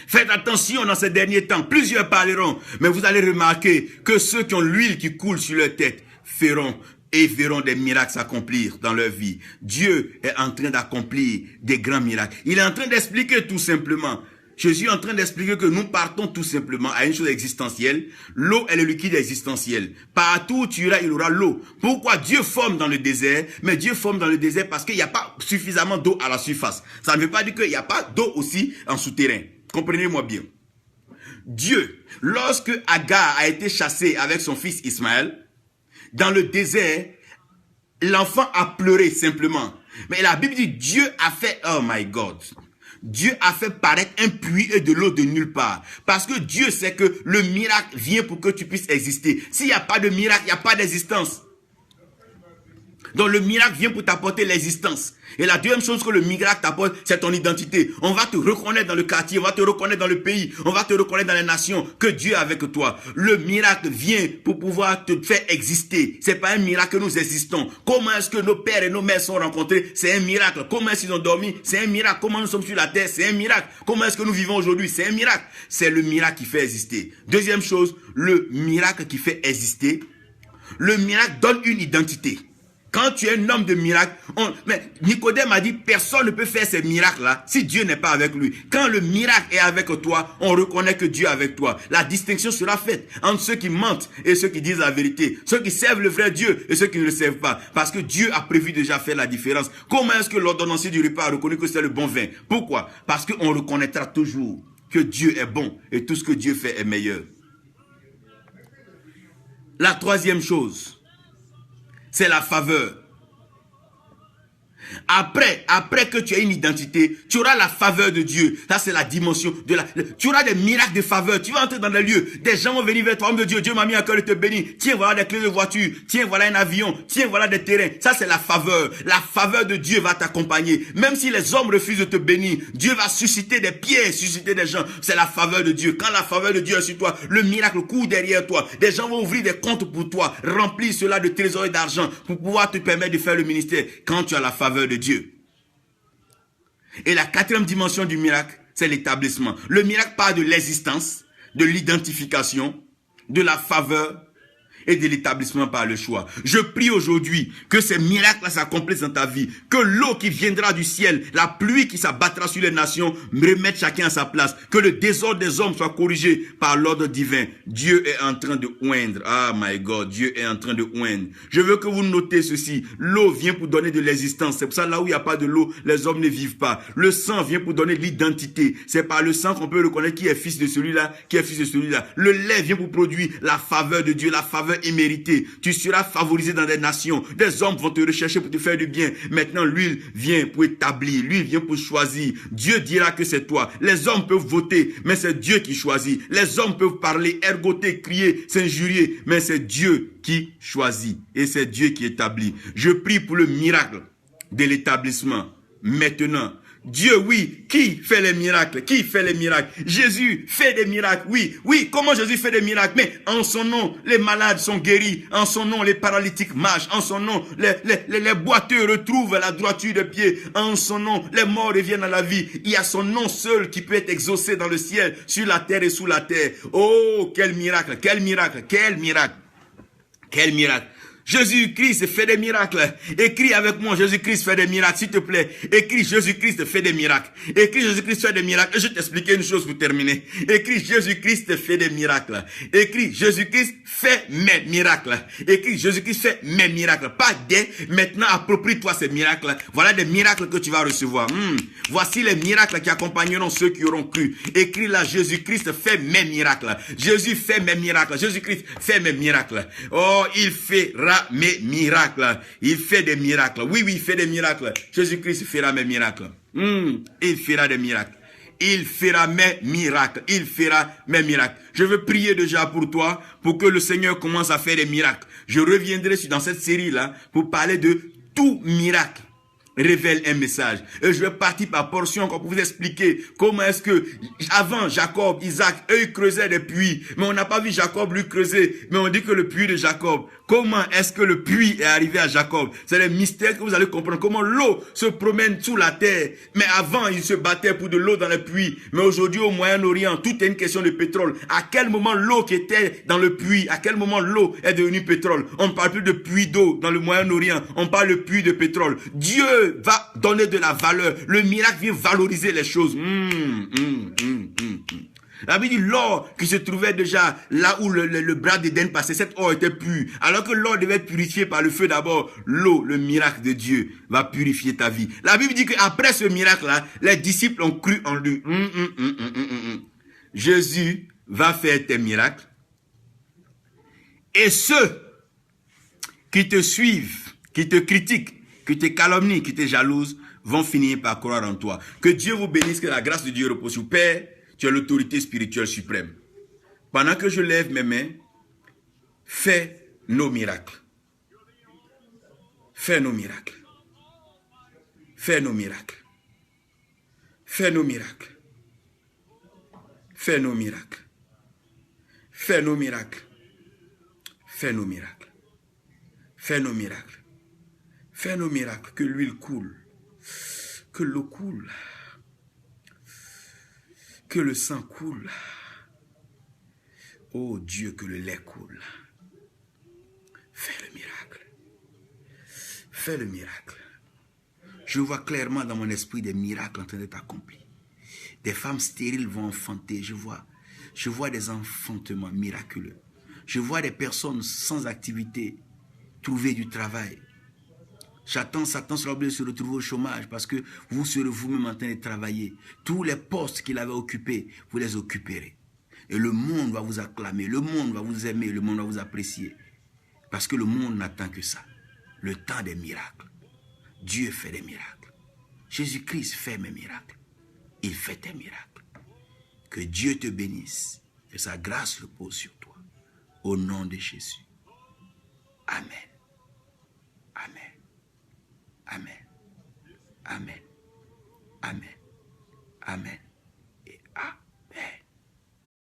Faites attention dans ces derniers temps. Plusieurs parleront, mais vous allez remarquer que ceux qui ont l'huile qui coule sur leur tête verront des miracles s'accomplir dans leur vie. Dieu est en train d'accomplir des grands miracles. Il est en train d'expliquer tout simplement. Je suis en train d'expliquer que nous partons tout simplement à une chose existentielle. L'eau est le liquide existentiel. Partout où tu iras, il y aura l'eau. Pourquoi Dieu forme dans le désert? Mais Dieu forme dans le désert parce qu'il n'y a pas suffisamment d'eau à la surface. Ça ne veut pas dire qu'il n'y a pas d'eau aussi en souterrain. Comprenez-moi bien. Dieu, lorsque Agar a été chassée avec son fils Ismaël, dans le désert, l'enfant a pleuré simplement. Mais la Bible dit Dieu a fait, oh my God, Dieu a fait paraître un puits et de l'eau de nulle part. Parce que Dieu sait que le miracle vient pour que tu puisses exister. S'il n'y a pas de miracle, il n'y a pas d'existence. Donc le miracle vient pour t'apporter l'existence. Et la deuxième chose que le miracle t'apporte, c'est ton identité. On va te reconnaître dans le quartier, on va te reconnaître dans le pays, on va te reconnaître dans les nations que Dieu est avec toi. Le miracle vient pour pouvoir te faire exister. C'est pas un miracle que nous existons. Comment est-ce que nos pères et nos mères sont rencontrés? C'est un miracle. Comment est-ce qu'ils ont dormi? C'est un miracle. Comment nous sommes sur la terre? C'est un miracle. Comment est-ce que nous vivons aujourd'hui? C'est un miracle. C'est le miracle qui fait exister. Deuxième chose, le miracle qui fait exister. Le miracle donne une identité. Quand tu es un homme de miracle, mais Nicodème a dit, personne ne peut faire ces miracles-là si Dieu n'est pas avec lui. Quand le miracle est avec toi, on reconnaît que Dieu est avec toi. La distinction sera faite entre ceux qui mentent et ceux qui disent la vérité. Ceux qui servent le vrai Dieu et ceux qui ne le servent pas. Parce que Dieu a prévu déjà faire la différence. Comment est-ce que l'ordonnancier du repas a reconnu que c'est le bon vin? Pourquoi? Parce qu'on reconnaîtra toujours que Dieu est bon et tout ce que Dieu fait est meilleur. La troisième chose, c'est la faveur. Après que tu aies une identité, tu auras la faveur de Dieu. Ça, c'est la dimension de tu auras des miracles de faveur. Tu vas entrer dans des lieux. Des gens vont venir vers toi. Homme de Dieu, Dieu m'a mis à cœur de te bénir. Tiens, voilà des clés de voiture. Tiens, voilà un avion. Tiens, voilà des terrains. Ça, c'est la faveur. La faveur de Dieu va t'accompagner. Même si les hommes refusent de te bénir, Dieu va susciter des pieds, susciter des gens. C'est la faveur de Dieu. Quand la faveur de Dieu est sur toi, le miracle court derrière toi. Des gens vont ouvrir des comptes pour toi, remplir cela de trésors et d'argent pour pouvoir te permettre de faire le ministère quand tu as la faveur de Dieu. Et la quatrième dimension du miracle, c'est l'établissement. Le miracle part de l'existence, de l'identification, de la faveur et de l'établissement par le choix. Je prie aujourd'hui que ces miracles s'accomplissent dans ta vie, que l'eau qui viendra du ciel, la pluie qui s'abattra sur les nations, remette chacun à sa place, que le désordre des hommes soit corrigé par l'ordre divin. Dieu est en train de oindre. Ah my God, Dieu est en train de oindre. Je veux que vous notez ceci. L'eau vient pour donner de l'existence. C'est pour ça là où il n'y a pas de l'eau, les hommes ne vivent pas. Le sang vient pour donner l'identité. C'est par le sang qu'on peut reconnaître qui est fils de celui-là, qui est fils de celui-là. Le lait vient pour produire la faveur de Dieu, la faveur immérité. Tu seras favorisé dans des nations. Des hommes vont te rechercher pour te faire du bien. Maintenant, l'huile vient pour établir. L'huile vient pour choisir. Dieu dira que c'est toi. Les hommes peuvent voter, mais c'est Dieu qui choisit. Les hommes peuvent parler, ergoter, crier, s'injurier, mais c'est Dieu qui choisit. Et c'est Dieu qui établit. Je prie pour le miracle de l'établissement. Maintenant, Dieu, oui, qui fait les miracles? Qui fait les miracles? Jésus fait des miracles, oui. Oui, comment Jésus fait des miracles? Mais en son nom, les malades sont guéris. En son nom, les paralytiques marchent. En son nom, les boiteux retrouvent la droiture de pied. En son nom, les morts reviennent à la vie. Il y a son nom seul qui peut être exaucé dans le ciel, sur la terre et sous la terre. Oh, quel miracle, quel miracle, quel miracle, quel miracle. Jésus-Christ fait des miracles. Écris avec moi, Jésus-Christ fait des miracles, s'il te plaît. Écris, Jésus-Christ fait des miracles. Écris, Jésus-Christ fait des miracles. Je vais t'expliquer une chose pour terminer. Écris, Jésus-Christ fait des miracles. Écris, Jésus-Christ fait mes miracles. Écris, Jésus-Christ fait mes miracles. Pas des, maintenant approprie-toi ces miracles. Voilà des miracles que tu vas recevoir. Voici les miracles qui accompagneront ceux qui auront cru. Écris là, Jésus-Christ fait mes miracles. Jésus fait mes miracles. Jésus-Christ fait mes miracles. Oh, il fera mes miracles. Il fait des miracles. Oui, oui, il fait des miracles. Jésus-Christ fera mes miracles. Il fera des miracles. Il fera mes miracles. Il fera mes miracles. Je veux prier déjà pour toi, pour que le Seigneur commence à faire des miracles. Je reviendrai dans cette série-là pour parler de tout miracle révèle un message. Et je vais partir par portion pour vous expliquer comment est-ce que avant Jacob, Isaac, eux ils creusaient des puits, mais on n'a pas vu Jacob lui creuser, mais on dit que le puits de Jacob. Comment est-ce que le puits est arrivé à Jacob? C'est le mystère que vous allez comprendre. Comment l'eau se promène sous la terre. Mais avant, ils se battaient pour de l'eau dans les puits. Mais aujourd'hui, au Moyen-Orient, tout est une question de pétrole. À quel moment l'eau qui était dans le puits, à quel moment l'eau est devenue pétrole? On ne parle plus de puits d'eau dans le Moyen-Orient. On parle de puits de pétrole. Dieu va donner de la valeur. Le miracle vient valoriser les choses. La Bible dit l'or qui se trouvait déjà là où le bras d'Éden passait, cet or était pur. Alors que l'or devait être purifié par le feu d'abord, l'eau, le miracle de Dieu, va purifier ta vie. La Bible dit qu'après ce miracle-là, les disciples ont cru en lui. Jésus va faire tes miracles. Et ceux qui te suivent, qui te critiquent, qui te calomnient, qui te jalousent, vont finir par croire en toi. Que Dieu vous bénisse, que la grâce de Dieu repose sur vous. Père, tu es l'autorité spirituelle suprême. Pendant que je lève mes mains, fais nos miracles. Fais nos miracles. Fais nos miracles. Fais nos miracles. Fais nos miracles. Fais nos miracles. Fais nos miracles. Fais nos miracles. Fais nos miracles. Que l'huile coule. Que l'eau coule. Que le sang coule. Oh Dieu, que le lait coule. Fais le miracle. Fais le miracle. Je vois clairement dans mon esprit des miracles en train d'être accomplis. Des femmes stériles vont enfanter. Je vois des enfantements miraculeux. Je vois des personnes sans activité trouver du travail. Satan sera obligé de se retrouver au chômage parce que vous serez vous-même en train de travailler. Tous les postes qu'il avait occupés, vous les occuperez. Et le monde va vous acclamer, le monde va vous aimer, le monde va vous apprécier. Parce que le monde n'attend que ça. Le temps des miracles. Dieu fait des miracles. Jésus-Christ fait mes miracles. Il fait tes miracles. Que Dieu te bénisse et sa grâce repose sur toi. Au nom de Jésus. Amen. Amen. Amen. Amen. Amen.